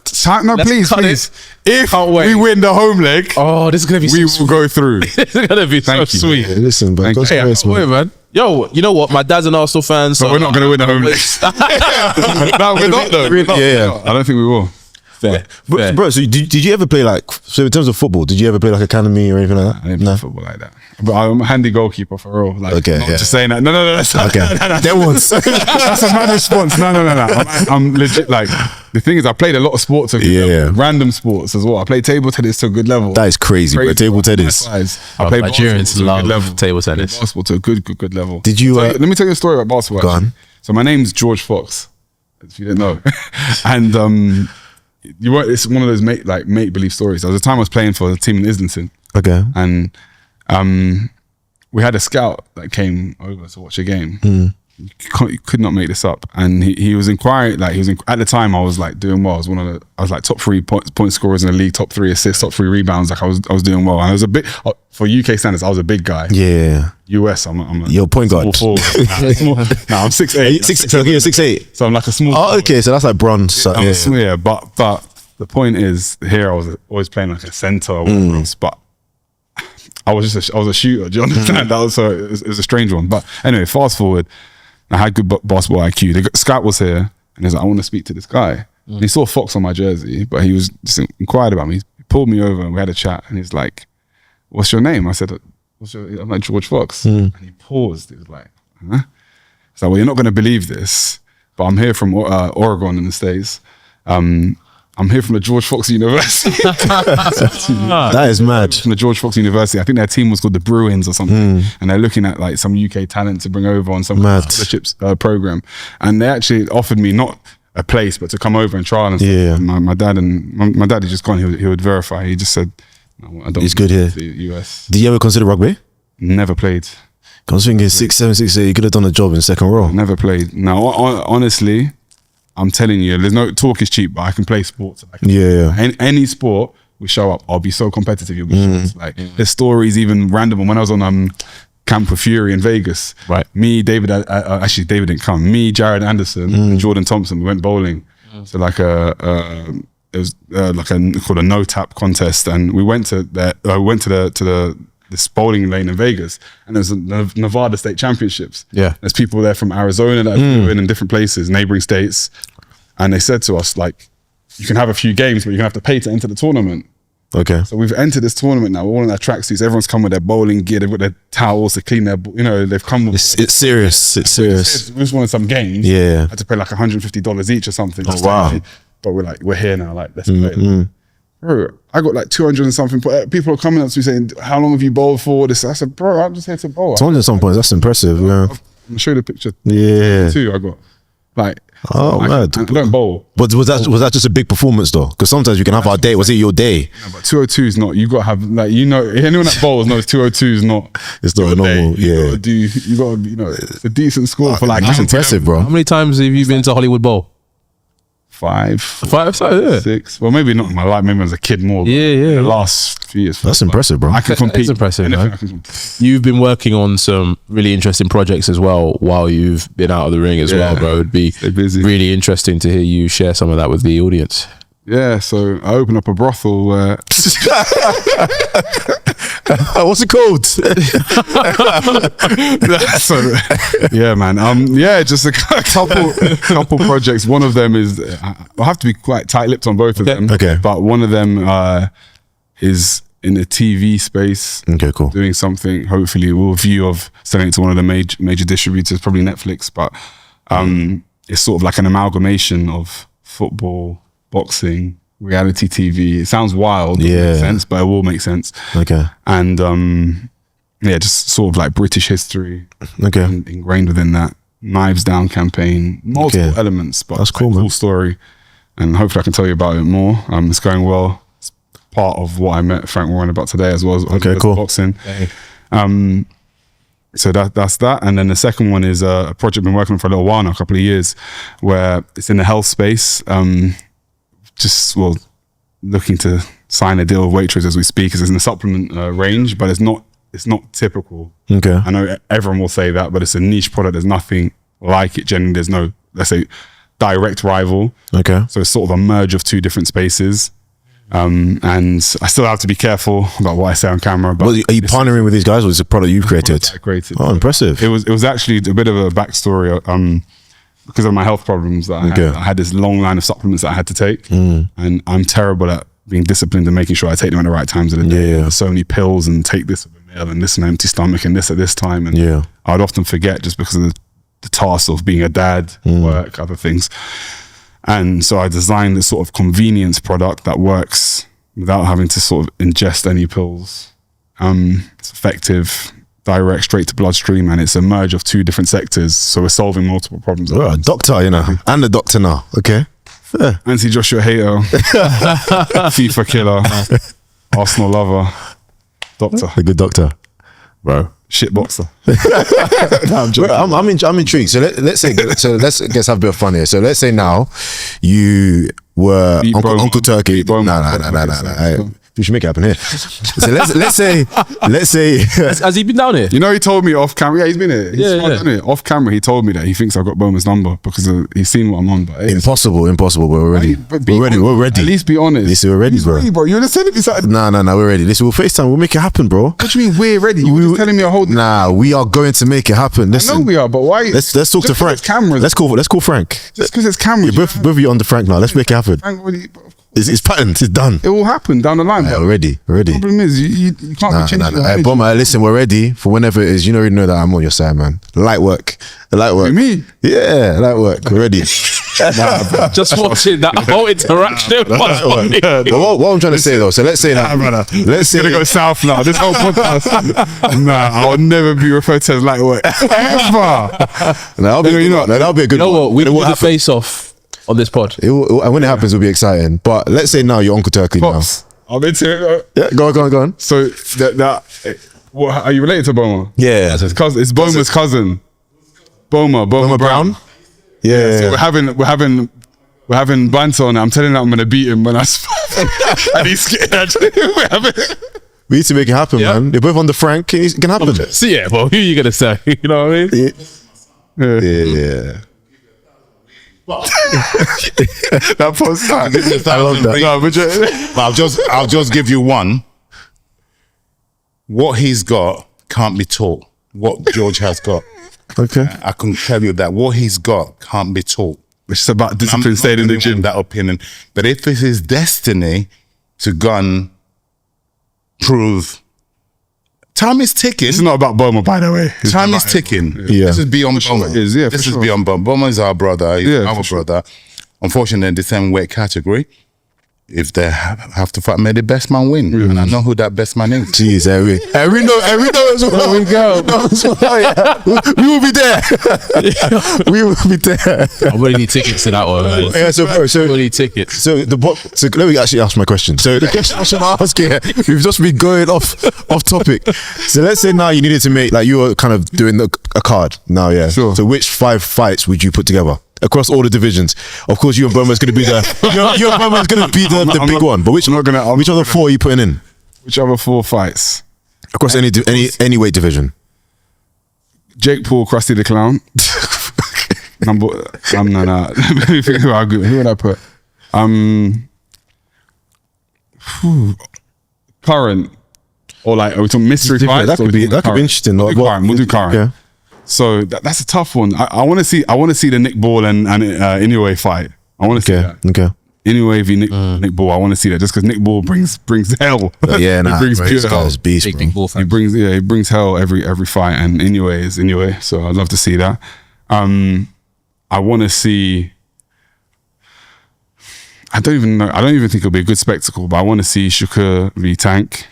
S3: No,
S1: Let's
S3: please.
S1: cut it.
S3: If
S1: Can't wait.
S3: we win the home leg,
S1: Oh, this is gonna be
S3: we
S1: so
S3: will go through.
S1: This is gonna be
S3: Thank
S1: so
S3: you.
S1: sweet.
S2: Yeah, listen, but
S3: Thank
S2: God's
S3: you.
S1: Hey, I
S2: grace,
S1: can't wait, man. Yo, you know what? My dad's an Arsenal fan, so
S3: But we're not going to win the home league. No, we're not though.
S2: Yeah.
S3: I don't think we will.
S1: fair.
S2: Bro, so did you ever play so in terms of football, did you ever play like academy or anything like that?
S3: I didn't play football like that. But I'm a handy goalkeeper for real. Like,
S2: Okay,
S3: not
S2: yeah.
S3: just saying that. No, that's
S2: Okay. There was.
S3: That's a mad response. No. I'm legit. Like, the thing is, I played a lot of sports, at a good level. Random sports as well. I played table tennis to a good level.
S2: That is crazy, bro. Table tennis.
S3: I played
S1: Nigerians
S3: basketball to a good
S1: love
S3: level.
S1: table
S3: I played
S1: tennis.
S3: basketball to a good level.
S2: Did you,
S3: Let me tell you a story about basketball.
S2: Go
S3: actually.
S2: on.
S3: So my name's George Fox, if you didn't know, and you weren't. It's one of those make believe stories. There was a time I was playing for a team in Islington,
S2: Okay.
S3: and we had a scout that came over to watch a game. You could not make this up, and he was inquiring. Like at the time, I was like doing well. I was like top 3 point scorers in the league, top 3 assists, top 3 rebounds. Like I was doing well, and I was a bit for UK standards. I was a big guy.
S2: Yeah.
S3: US, I'm a
S2: You're point guard.
S3: small forward. I'm 6'8".
S2: So you're 6'8".
S3: So I'm like a small.
S2: Oh, okay. So that's like bronze. So,
S3: I'm
S2: yeah.
S3: yeah, but the point is, here I was always playing like a center or whatever else, but I was a shooter. Do you understand? That was it was a strange one. But anyway, fast forward, I had good basketball IQ. The scout was here, and he's like, I want to speak to this guy. And he saw Fox on my jersey, but he was just inquired about me. He pulled me over and we had a chat, and he's like, "What's your name?" I said, I'm like George Fox. And he paused. He was like, huh? He's like, well, you're not going to believe this, but I'm here from Oregon in the States. I'm here from the George Fox University.
S2: That is mad.
S3: From the George Fox University. I think their team was called the Bruins or something. And they're looking at like some UK talent to bring over on some scholarships program. And they actually offered me not a place, but to come over and trial and stuff.
S2: Yeah.
S3: And my dad had just gone, he would verify. He just said, no, I don't
S2: He's good here.
S3: The US.
S2: Did you ever consider rugby?
S3: Never played.
S2: I was thinking 6'7", 6'8", you could have done a job in second row.
S3: Never played. Now, honestly, I'm telling you, there's no talk is cheap, but I can play sports. Any sport will show up. I'll be so competitive. You'll be shocked. Like there's stories even random. When I was on Camp with Fury in Vegas,
S1: Right.
S3: Me, David. Actually, David didn't come. Me, Jared Anderson, and Jordan Thompson. We went bowling. So like it was like called a no tap contest, and we went to this bowling lane in Vegas, and there's a Nevada State Championships.
S1: Yeah.
S3: There's people there from Arizona that are doing in different places, neighboring states. And they said to us, like, you can have a few games, but you're gonna have to pay to enter the tournament.
S2: Okay.
S3: So we've entered this tournament now. We're all in our tracksuits. Everyone's come with their bowling gear. They've got their towels to clean their, they've come with.
S2: It's serious. It's serious.
S3: We just wanted some games.
S2: Yeah.
S3: Had to pay like $150 each or something.
S2: Oh, wow.
S3: But we're here now. Like, let's play. Bro, I got like 200 and something. People are coming up to me saying, how long have you bowled for? This. I said, bro, I'm just here to bowl.
S2: 200 at some points, that's impressive. Yeah.
S3: I'm gonna show you the picture.
S2: Yeah.
S3: Too, I got. Like,
S2: Oh,
S3: I
S2: mad.
S3: don't bowl.
S2: But was that just a big performance though? Because sometimes you can have our day. Was it your day?
S3: No, but 202 is not. You got to have like anyone that bowls knows 202 is not.
S2: It's not
S3: your
S2: normal.
S3: day.
S2: Yeah.
S3: You got to it's a decent score for like.
S2: That's impressive, bro.
S1: How many times have you been to Hollywood Bowl?
S3: 5,
S1: 5, yeah.
S3: 6. Well, maybe not in my life. Maybe as a kid more. But
S1: Yeah.
S3: The last few years.
S2: That's impressive, bro.
S3: I can compete.
S1: It's impressive,
S3: Anything
S1: man.
S3: I can compete.
S1: You've been working on some really interesting projects as well while you've been out of the ring as well, bro. It'd be
S3: Stay busy.
S1: really interesting to hear you share some of that with the audience.
S3: Yeah, so I opened up a brothel where
S2: What's it called?
S3: so, yeah, man. Yeah, just a couple projects. One of them is I'll have to be quite tight-lipped on both of them.
S2: Okay.
S3: But one of them is in the TV space.
S2: Okay, cool.
S3: Doing something. Hopefully, we'll view of selling it to one of the major distributors, probably Netflix. But it's sort of like an amalgamation of football, boxing, reality TV. It sounds wild, doesn't make sense, but it will make sense.
S2: Okay.
S3: And yeah, just sort of like British history.
S2: Okay.
S3: Ingrained within that. Knives Down campaign, multiple elements, but
S2: that's cool,
S3: like,
S2: man.
S3: cool story. And hopefully I can tell you about it more. It's going well. It's part of what I met Frank Warren about today as well as
S2: cool.
S3: boxing. So that's that. And then the second one is a project I've been working on for a little while now, a couple of years, where it's in the health space. looking to sign a deal with Waitrose as we speak, because it's in the supplement range, but it's not typical.
S2: Okay.
S3: I know everyone will say that, but it's a niche product. There's nothing like it. Generally, there's no, let's say, direct rival.
S2: Okay.
S3: So it's sort of a merge of two different spaces. And I still have to be careful about what I say on camera. But
S2: Are you partnering with these guys, or is it a product you've created?
S3: Oh,
S2: impressive.
S3: It was actually a bit of a backstory. Because of my health problems that I had this long line of supplements that I had to take, and I'm terrible at being disciplined and making sure I take them at the right times of the day.
S2: Yeah.
S3: There's so many pills, and take this with a meal, and this an empty stomach, and this at this time, and I would often forget just because of the task of being a dad, work, other things. And so I designed this sort of convenience product that works without having to sort of ingest any pills. It's effective, direct, straight to bloodstream, and it's a merge of two different sectors. So we're solving multiple problems.
S2: Well, a doctor, you know, and a doctor now. Okay. Fair.
S3: Anti-Joshua hater, FIFA killer, Arsenal lover, doctor.
S2: A good doctor, bro.
S3: Shit boxer.
S2: No, I'm intrigued. So let's say, let's have a bit of fun here. So let's say now you were Uncle Turkey. No. We should make it happen here. So let's say.
S1: Has he been down here?
S3: You know, he told me off camera. Yeah, he's been here.
S1: Yeah.
S3: Off camera, he told me that he thinks I've got Boma's number because he's seen what I'm on. But
S2: Impossible. We're ready. We're ready.
S3: At least be honest.
S2: Listen, we're ready, bro.
S3: You're just telling me something.
S2: No, we're ready. Listen, we'll FaceTime. We'll make it happen, bro.
S3: What do you mean we're ready? You're just telling me a whole.
S2: Nah, we are going to make it happen. Listen,
S3: I know we are, but why?
S2: Let's talk to Frank.
S3: Cameras.
S2: Let's call Frank.
S3: Just because it's cameras.
S2: Both of you on the Frank now. Let's make it happen. It's patent. It's done.
S3: It will happen down the line.
S2: We're ready.
S3: The problem is you can't be changing.
S2: Hey, Boma, listen, we're ready for whenever it is. You already know that I'm on your side, man. Light work.
S3: Me?
S2: Yeah, light work. We're ready.
S1: Just watching that whole interaction.
S2: But what I'm trying to say though, so let's say that. Let's say
S3: gonna go south now. This whole podcast. I'll never be referred to as light work ever.
S2: That'll be a good.
S1: You know what? We
S2: will
S1: do the face off on this pod.
S2: And when it happens, it'll be exciting. But let's say now you're Uncle Turkey
S3: Pops, I'm into it.
S2: Yeah, go on.
S3: So what, are you related to Boma?
S2: Yeah,
S3: It's Boma's cousin. Boma Brown.
S2: Yeah.
S3: So we're having banter on it. I'm telling him I'm gonna beat him when I and he's scared.
S2: We need to make it happen, man. They're both on the Frank. It can happen.
S1: So yeah, well, who are you gonna say? You know what I mean?
S2: Yeah.
S3: That post time.
S2: I love that.
S3: No,
S4: but I'll just give you one. What he's got can't be taught. What George has got.
S2: Okay.
S4: I can tell you that what he's got can't be taught.
S3: It's about discipline, staying in the gym.
S4: That opinion. But if it's his destiny to go and prove, time is ticking.
S3: It's not about Boma, by the way.
S4: Time is ticking.
S2: Yeah.
S4: This is beyond Boma.
S3: It is, yeah,
S4: This
S3: for
S4: is
S3: sure.
S4: beyond Boma. Boma is our brother. He's
S3: Yeah,
S4: our
S3: for sure.
S4: brother. Unfortunately, in the same weight category, if they have to fight, may the best man win. And I know who that best man is.
S2: Jeez, we know as well.
S1: There we go.
S2: We will be there. We will be there.
S1: I really need tickets to that one. Man.
S2: Yeah, so
S1: really need tickets.
S2: So let me actually ask my question. So the question I should ask here, we've just been going off topic. So let's say now you needed to make, like, you were kind of doing a card now, yeah.
S3: Sure.
S2: So which 5 fights would you put together across all the divisions? Of course, you and Boma's going to be you and Boma's going to be the big one. But which other 4 are you putting in
S3: Which other 4 fights?
S2: across any weight division?
S3: Jake Paul, Krusty the Clown. No. Let me think about who would I put? Current, or like, are we talking mystery fights?
S2: That could be interesting.
S3: We'll do current.
S2: Yeah.
S3: So that's a tough one. I want to see the Nick Ball and Inoue fight. I want to see that.
S2: Okay.
S3: Inoue v Nick Ball. I want to see that just because Nick Ball brings hell.
S2: Yeah,
S3: he brings pure hell.
S2: Beast,
S1: Big ball fan.
S3: He brings hell every fight, and Inoue is Inoue. So I'd love to see that. I want to see. I don't even know. I don't even think it'll be a good spectacle, but I want to see Shakur v Tank.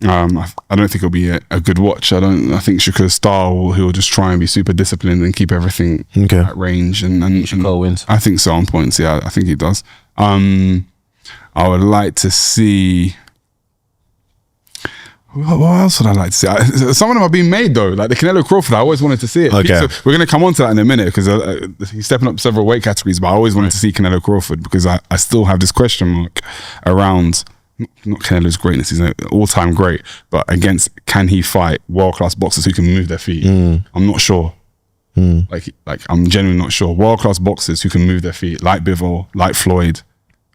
S3: I don't think it'll be a good watch. I think Shakur's style, he'll just try and be super disciplined and keep everything at range. And
S1: Shakur wins.
S3: I think so on points. Yeah, I think he does. I would like to see. What else would I like to see? Some of them are being made though. Like the Canelo Crawford, I always wanted to see it.
S2: Okay.
S3: So we're going to come on to that in a minute because he's stepping up several weight categories, but I always wanted to see Canelo Crawford because I still have this question mark around not Canelo's greatness. He's an all-time great, but against, can he fight world-class boxers who can move their feet? I'm not sure. Like I'm genuinely not sure. World-class boxers who can move their feet, like Bivol, like Floyd.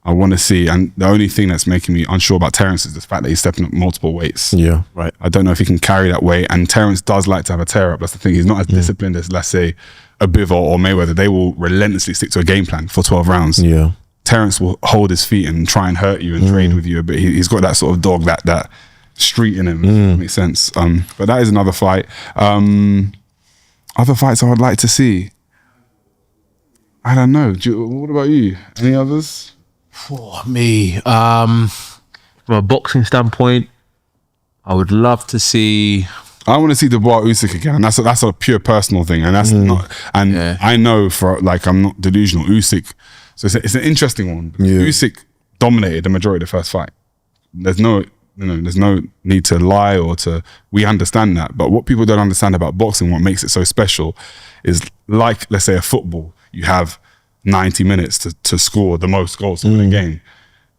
S3: I want to see, and the only thing that's making me unsure about Terrence is the fact that he's stepping up multiple weights.
S2: Yeah, right.
S3: I don't know if he can carry that weight, and Terrence does like to have a tear up. That's the thing. He's not as disciplined as, let's say, a Bivol or Mayweather. They will relentlessly stick to a game plan for 12 rounds.
S2: Yeah.
S3: Terrence will hold his feet and try and hurt you and trade with you, but he's got that sort of dog, that street in him. If that makes sense. But that is another fight. Other fights I would like to see. I don't know. What about you? Any others?
S1: For me, from a boxing standpoint, I would love to see.
S3: I want to see Dubois Usyk again, and that's a pure personal thing, and that's not. And I know for like I'm not delusional. Usyk, so it's an interesting one.
S2: Yeah.
S3: Usyk dominated the majority of the first fight. There's no need to lie or to. We understand that, but what people don't understand about boxing, what makes it so special, is like, let's say, a football. You have 90 minutes to score the most goals to win a game.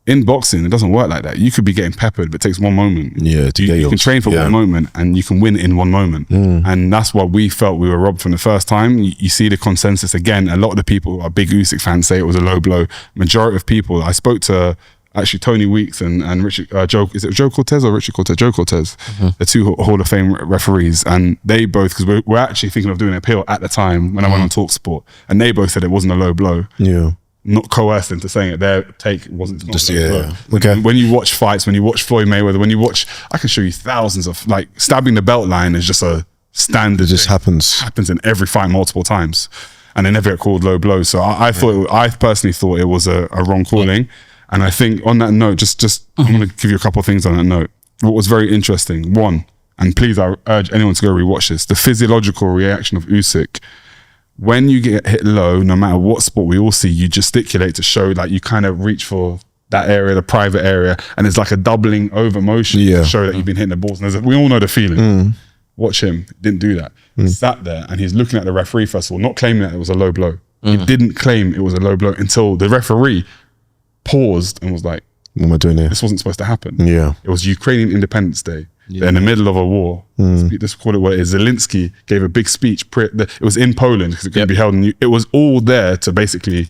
S3: In boxing, it doesn't work like that. You could be getting peppered, but it takes one moment.
S2: Yeah,
S3: you can train for one moment and you can win in one moment. And that's what we felt we were robbed from the first time. You see the consensus again. A lot of the people who are big Usyk fans say it was a low blow. Majority of people, I spoke to actually Tony Weeks and Richard, is it Joe Cortez or Richard Cortez? Joe Cortez, the two Hall of Fame referees, and they both, because we're actually thinking of doing an appeal at the time when I went on TalkSport, and they both said it wasn't a low blow.
S2: Yeah.
S3: Not coerced into saying it. Their take wasn't
S2: Just,
S3: a low blow.
S2: Okay.
S3: When you watch fights, when you watch Floyd Mayweather, when you watch, I can show you thousands of, like, stabbing the belt line is just a standard.
S2: It just happens
S3: in every fight multiple times, and they never get called low blows. So I personally thought it was a wrong calling. And I think on that note, just I'm going to give you a couple of things on that note. What was very interesting, one, and please I urge anyone to go rewatch this, the physiological reaction of Usyk. When you get hit low, no matter what sport we all see, you gesticulate to show like you kind of reach for that area, the private area, and it's like a doubling over motion to show that you've been hitting the balls. And we all know the feeling. Watch him, didn't do that. He sat there and he's looking at the referee first of all, not claiming that it was a low blow. He didn't claim it was a low blow until the referee paused and was like,
S2: what am I doing here?
S3: This wasn't supposed to happen.
S2: Yeah. It
S3: was Ukrainian Independence Day. They're in the middle of a war. Let's call it what it is. Zelensky gave a big speech. It was in Poland because it couldn't be held in. It was all there to basically.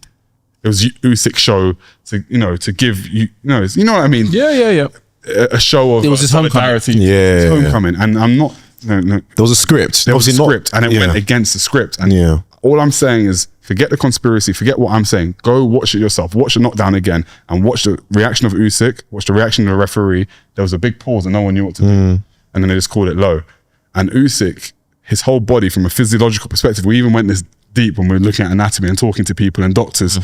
S3: It was Usyk's show to give you know what I mean.
S1: Yeah.
S3: A show of
S1: it was his
S3: solidarity.
S2: Yeah,
S3: homecoming, and I'm not. No.
S2: There was a script.
S3: There was a script, and it went against the script. And all I'm saying is, forget the conspiracy, forget what I'm saying. Go watch it yourself. Watch the knockdown again and watch the reaction of Usyk, watch the reaction of the referee. There was a big pause and no one knew what to do. And then they just called it low. And Usyk, his whole body from a physiological perspective, we even went this deep when we were looking at anatomy and talking to people and doctors.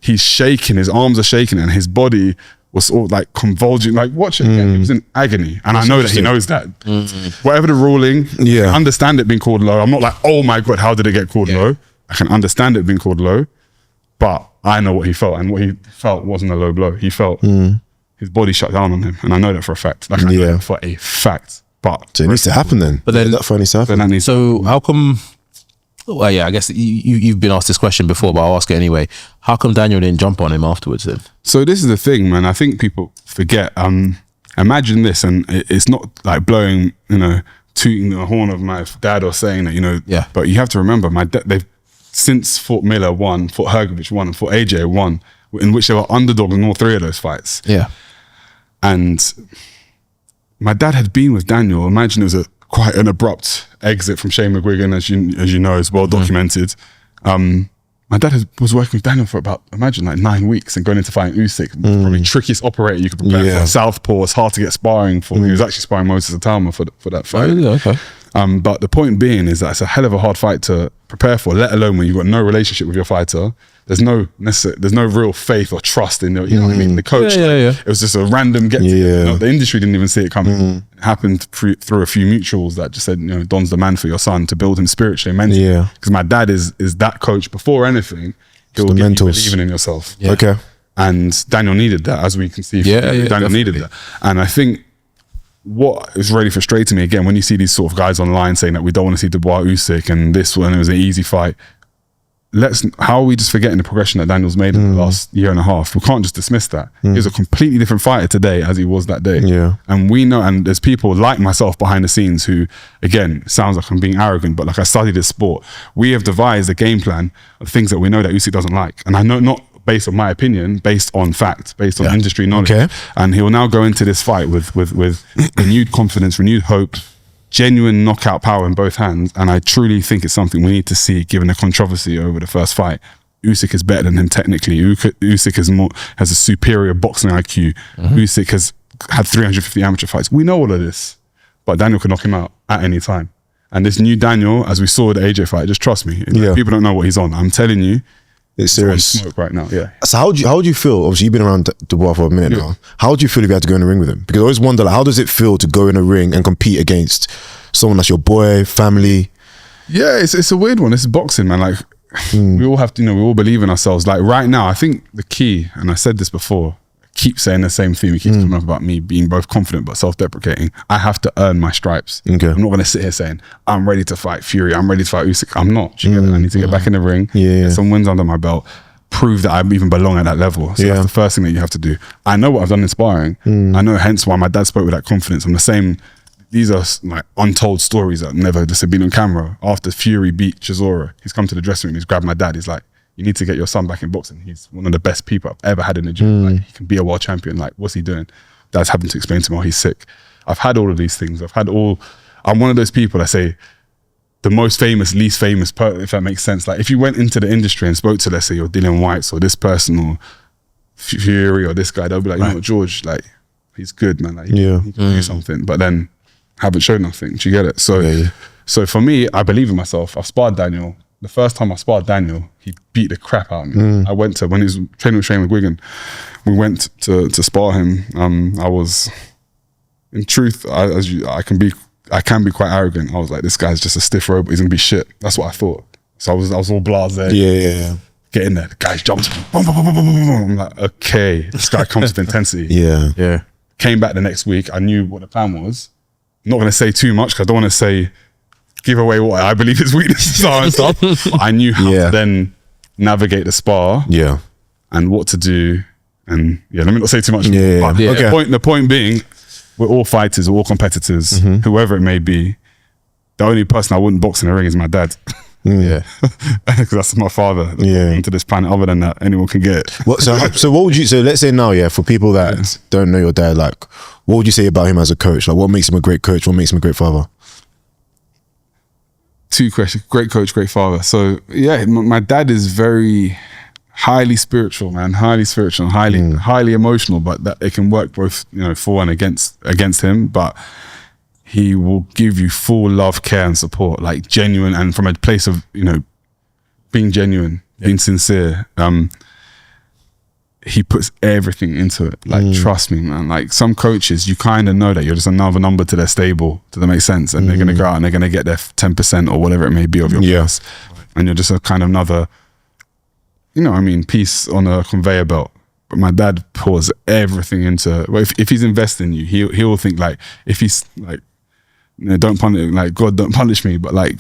S3: He's shaking, his arms are shaking and his body was sort of like convulsing, like watch it again. He was in agony. And I know that he knows that. Whatever the ruling, I understand it being called low. I'm not like, oh my God, how did it get called low? I can understand it being called low, but I know what he felt, and what he felt wasn't a low blow. He felt his body shut down on him, and I know that for a fact. Like I know that for a fact. But
S2: so it needs to happen then.
S1: But then
S2: that finally happen.
S1: So how come? Well, yeah, I guess you've been asked this question before, but I'll ask it anyway. How come Daniel didn't jump on him afterwards then?
S3: So this is the thing, man. I think people forget. Imagine this, and it's not like blowing, tooting the horn of my dad or saying that, But you have to remember, my dad, they've since Fort Miller won, Fort Hergovich won, and Fort AJ won, in which they were underdogs in all three of those fights. Yeah. And my dad had been with Daniel. Imagine it was quite an abrupt exit from Shane McGuigan, as you know, is well documented. My dad was working with Daniel for about, imagine, like 9 weeks and going into fighting Usyk, probably trickiest operator you could prepare for. Southpaw, it's hard to get sparring for. He was actually sparring Moses Itauma for that fight. Oh, okay. But the point being is that it's a hell of a hard fight to prepare for, let alone when you've got no relationship with your fighter. There's no real faith or trust in the, you know what I mean? The coach, it was just a random get together. The industry didn't even see it coming. It happened through a few mutuals that just said, Don's the man for your son, to build him spiritually and mentally. Because my dad is that coach before anything. He'll get you believing in yourself.
S2: Yeah. Okay.
S3: And Daniel needed that, as we can see. Daniel needed that. And I think what is really frustrating me, again, when you see these sort of guys online saying that we don't want to see Dubois Usyk and this one, it was an easy fight. How are we just forgetting the progression that Daniel's made in the last year and a half? We can't just dismiss that. He's a completely different fighter today as he was that day.
S2: Yeah.
S3: And we know, and there's people like myself behind the scenes who, again, sounds like I'm being arrogant, but like I studied this sport. We have devised a game plan of things that we know that Usyk doesn't like. And I know not based on my opinion, based on fact, based on industry knowledge.
S2: Okay.
S3: And he will now go into this fight with renewed confidence, renewed hope, genuine knockout power in both hands, and I truly think it's something we need to see given the controversy over the first fight. Usyk is better than him technically. Usyk has a superior boxing IQ. Usyk has had 350 amateur fights. We know all of this, but Daniel can knock him out at any time. And this new Daniel, as we saw with the AJ fight, just trust me. People don't know what he's on. I'm telling you,
S2: it's serious.
S3: Smoke right now. Yeah.
S2: So how do you feel? Obviously, you've been around Dubois for a minute now. How do you feel if you had to go in the ring with him? Because I always wonder, like, how does it feel to go in a ring and compete against someone that's your boy, family?
S3: Yeah, it's a weird one. It's boxing, man. Like we all have to, we all believe in ourselves. Like right now, I think the key, and I said this before, I keep saying the same thing. We keep coming up about me being both confident but self-deprecating. I have to earn my stripes.
S2: Okay.
S3: I'm not going to sit here saying I'm ready to fight Fury. I'm ready to fight Usyk. I'm not. Do you get it? I need to get back in the ring. Get some wins under my belt. Prove that I even belong at that level. So that's the first thing that you have to do. I know what I've done in sparring. I know hence why my dad spoke with that confidence. I'm the same. These are like untold stories that never just have been on camera. After Fury beat Chisora, he's come to the dressing room, he's grabbed my dad, he's like, you need to get your son back in boxing. He's one of the best people I've ever had in the gym. Like, he can be a world champion. Like, what's he doing? Dad's having to explain to him, oh, he's sick. I've had all of these things. I'm one of those people that say, the most famous, least famous, if that makes sense. Like if you went into the industry and spoke to, let's say, you're Dylan Whites or this person or Fury or this guy, they'll be like, you know what, George, like, he's good, man. Like, he can do something, but then haven't shown nothing. Do you get it? So, so for me, I believe in myself. I've sparred Daniel. The first time I sparred Daniel, he beat the crap out of me. I went to, when he was training with Shane McGuigan, we went to spar him. I was, in truth, I can be quite arrogant. I was like, this guy's just a stiff robot. He's gonna be shit. That's what I thought. So I was all blasé.
S2: Yeah.
S3: Get in there. The guy jumped. Boom, boom, boom, boom, boom, boom. I'm like, okay, this guy comes with intensity.
S2: Yeah.
S3: Came back the next week. I knew what the plan was. I'm not gonna say too much because I don't want to give away what I believe his weaknesses are and stuff. But I knew how to then navigate the spar. And what to do. And let me not say too much. But the point being, we're all fighters, we're all competitors, whoever it may be. The only person I wouldn't box in the ring is my dad. Because that's my father into this planet. Other than that, anyone can get it.
S2: So what would you, so let's say now, for people that don't know your dad, like, what would you say about him as a coach? Like, what makes him a great coach? What makes him a great father?
S3: Two questions. Great coach, great father. So my dad is very highly spiritual, man. Highly spiritual, highly emotional, but that it can work both, for and against him. But he will give you full love, care, and support, like genuine, and from a place of being genuine, being sincere. He puts everything into it. Like, trust me, man. Like some coaches, you kind of know that you're just another number to their stable. Does that make sense? And they're gonna go out and they're gonna get their 10% or whatever it may be of your price, and you're just a kind of another, piece on a conveyor belt. But my dad pours everything into. Well, if he's investing in you, he'll think like, if he's like, don't punish, like God, don't punish me. But like,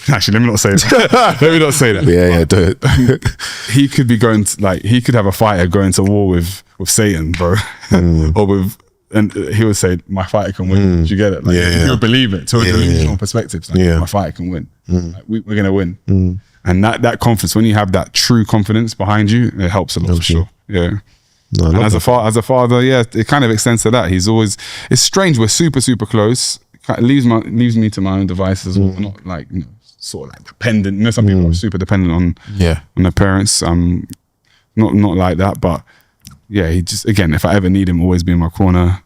S3: actually, let me not say that. Let me not say that.
S2: Do it.
S3: He could be going to, like, he could have a fighter going to war with Satan, bro, and he would say, my fighter can win. Do you get it? Like, he would believe it to a delusional perspective. Like, my fighter can win. Like, we're gonna win. And that confidence, when you have that true confidence behind you, it helps a lot for sure. No, and as a father, it kind of extends to that. He's always, it's strange, we're super, super close. It leaves me to my own devices. We're not like, sort of like dependent. Some people are super dependent on their parents. Not like that, but he just, again, if I ever need him, always be in my corner.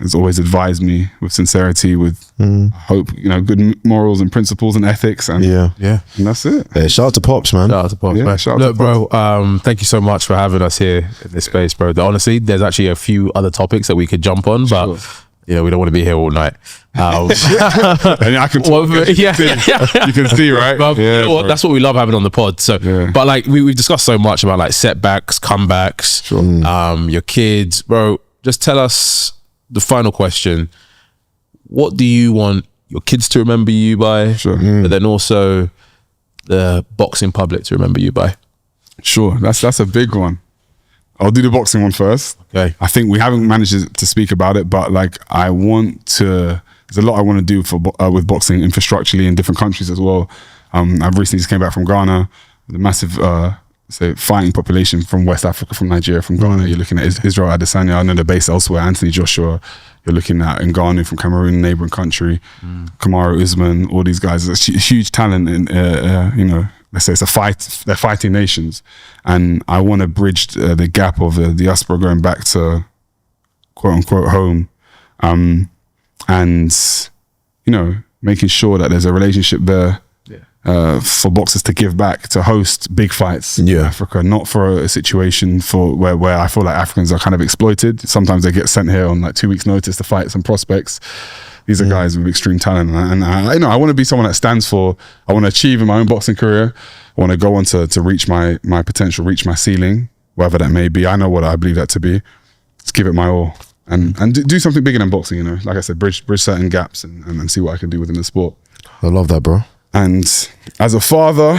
S3: Has always advised me with sincerity, with hope, good morals and principles and ethics, and and that's it.
S2: Shout out to Pops, man.
S1: Shout out to Pops, man. Look, bro, thank you so much for having us here in this space, bro. Honestly, there's actually a few other topics that we could jump on, but we don't want to be here all night.
S3: And I can talk, you can see, right?
S1: But, that's what we love having on the pod. So, but like we've discussed so much about like setbacks, comebacks, your kids, bro. Just tell us the final question. What do you want your kids to remember you by?
S3: Sure.
S1: But then also the boxing public to remember you by?
S3: Sure, that's a big one. I'll do the boxing one first.
S1: Okay.
S3: I think we haven't managed to speak about it, but like I want to. There's a lot I want to do for with boxing infrastructurally in different countries as well. I've recently just came back from Ghana, with a massive say fighting population from West Africa, from Nigeria, from Ghana. You're looking at Israel Adesanya. I know they're based elsewhere. Anthony Joshua. You're looking at Ngannou from Cameroon, neighboring country. Kamaru Usman. All these guys. It's a huge talent in you know. Let's say it's a fight. They're fighting nations, and I want to bridge the gap of the diaspora going back to quote unquote home, and you know, making sure that there's a relationship there for boxers to give back, to host big fights in Africa, not for a situation for where I feel like Africans are kind of exploited. Sometimes they get sent here on like 2 weeks' notice to fight some prospects. These are guys with extreme talent, and I, you know, I want to be someone that stands for. I want to achieve in my own boxing career. I want to go on to reach my potential, reach my ceiling, whatever that may be. I know what I believe that to be. Let's give it my all, and do something bigger than boxing. You know, like I said, bridge certain gaps and see what I can do within the sport.
S2: I love that, bro.
S3: And as a father,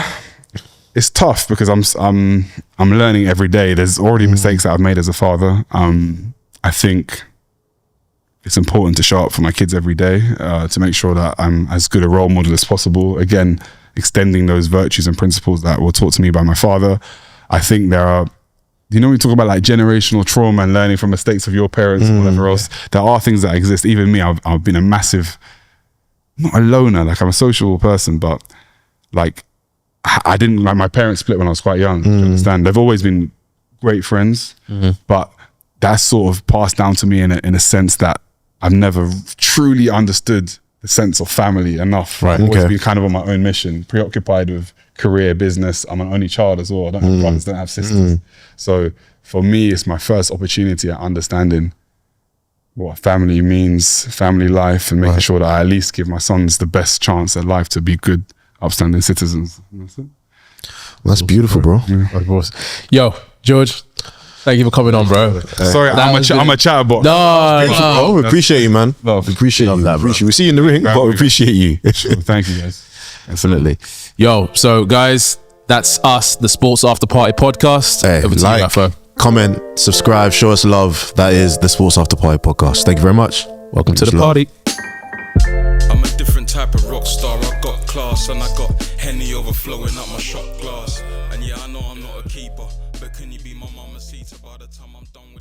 S3: it's tough because I'm learning every day. There's already mistakes that I've made as a father. I think it's important to show up for my kids every day, to make sure that I'm as good a role model as possible. Again, extending those virtues and principles that were taught to me by my father. I think there are, you know, we talk about like generational trauma and learning from mistakes of your parents and whatever else. There are things that exist. Even me, I've been a massive, not a loner, like I'm a social person, but like I didn't, like my parents split when I was quite young, do you understand? They've always been great friends, but that's sort of passed down to me in a sense that I've never truly understood the sense of family enough. Right. I've always been kind of on my own mission, preoccupied with career, business. I'm an only child as well. I don't have brothers, don't have sisters. So for me, it's my first opportunity at understanding what family means, family life, and making sure that I at least give my sons the best chance at life to be good, upstanding citizens. And that's it.
S2: Well, that's beautiful, bro.
S1: Of course. Yo, George, thank you for coming on, bro.
S3: Sorry, I'm a chatterbox.
S2: Oh, we appreciate you, man.
S3: Love.
S2: We appreciate you.
S1: that, bro.
S2: We see you in the ring, but we appreciate you.
S3: Thank you, guys.
S1: Absolutely. Yo, so guys, that's us, the Sports After Party podcast.
S2: Hey,
S1: Over to
S2: like,
S1: you, Afo.
S2: comment, subscribe, show us love. That is the Sports After Party podcast. Thank you very much.
S1: Welcome to the
S2: Much love.
S1: party.
S5: I'm a different type of rock star. I got class and I got Henny overflowing up my shot glass. And yeah, I know I'm not a keeper, but can you be my mama seater by the time I'm done with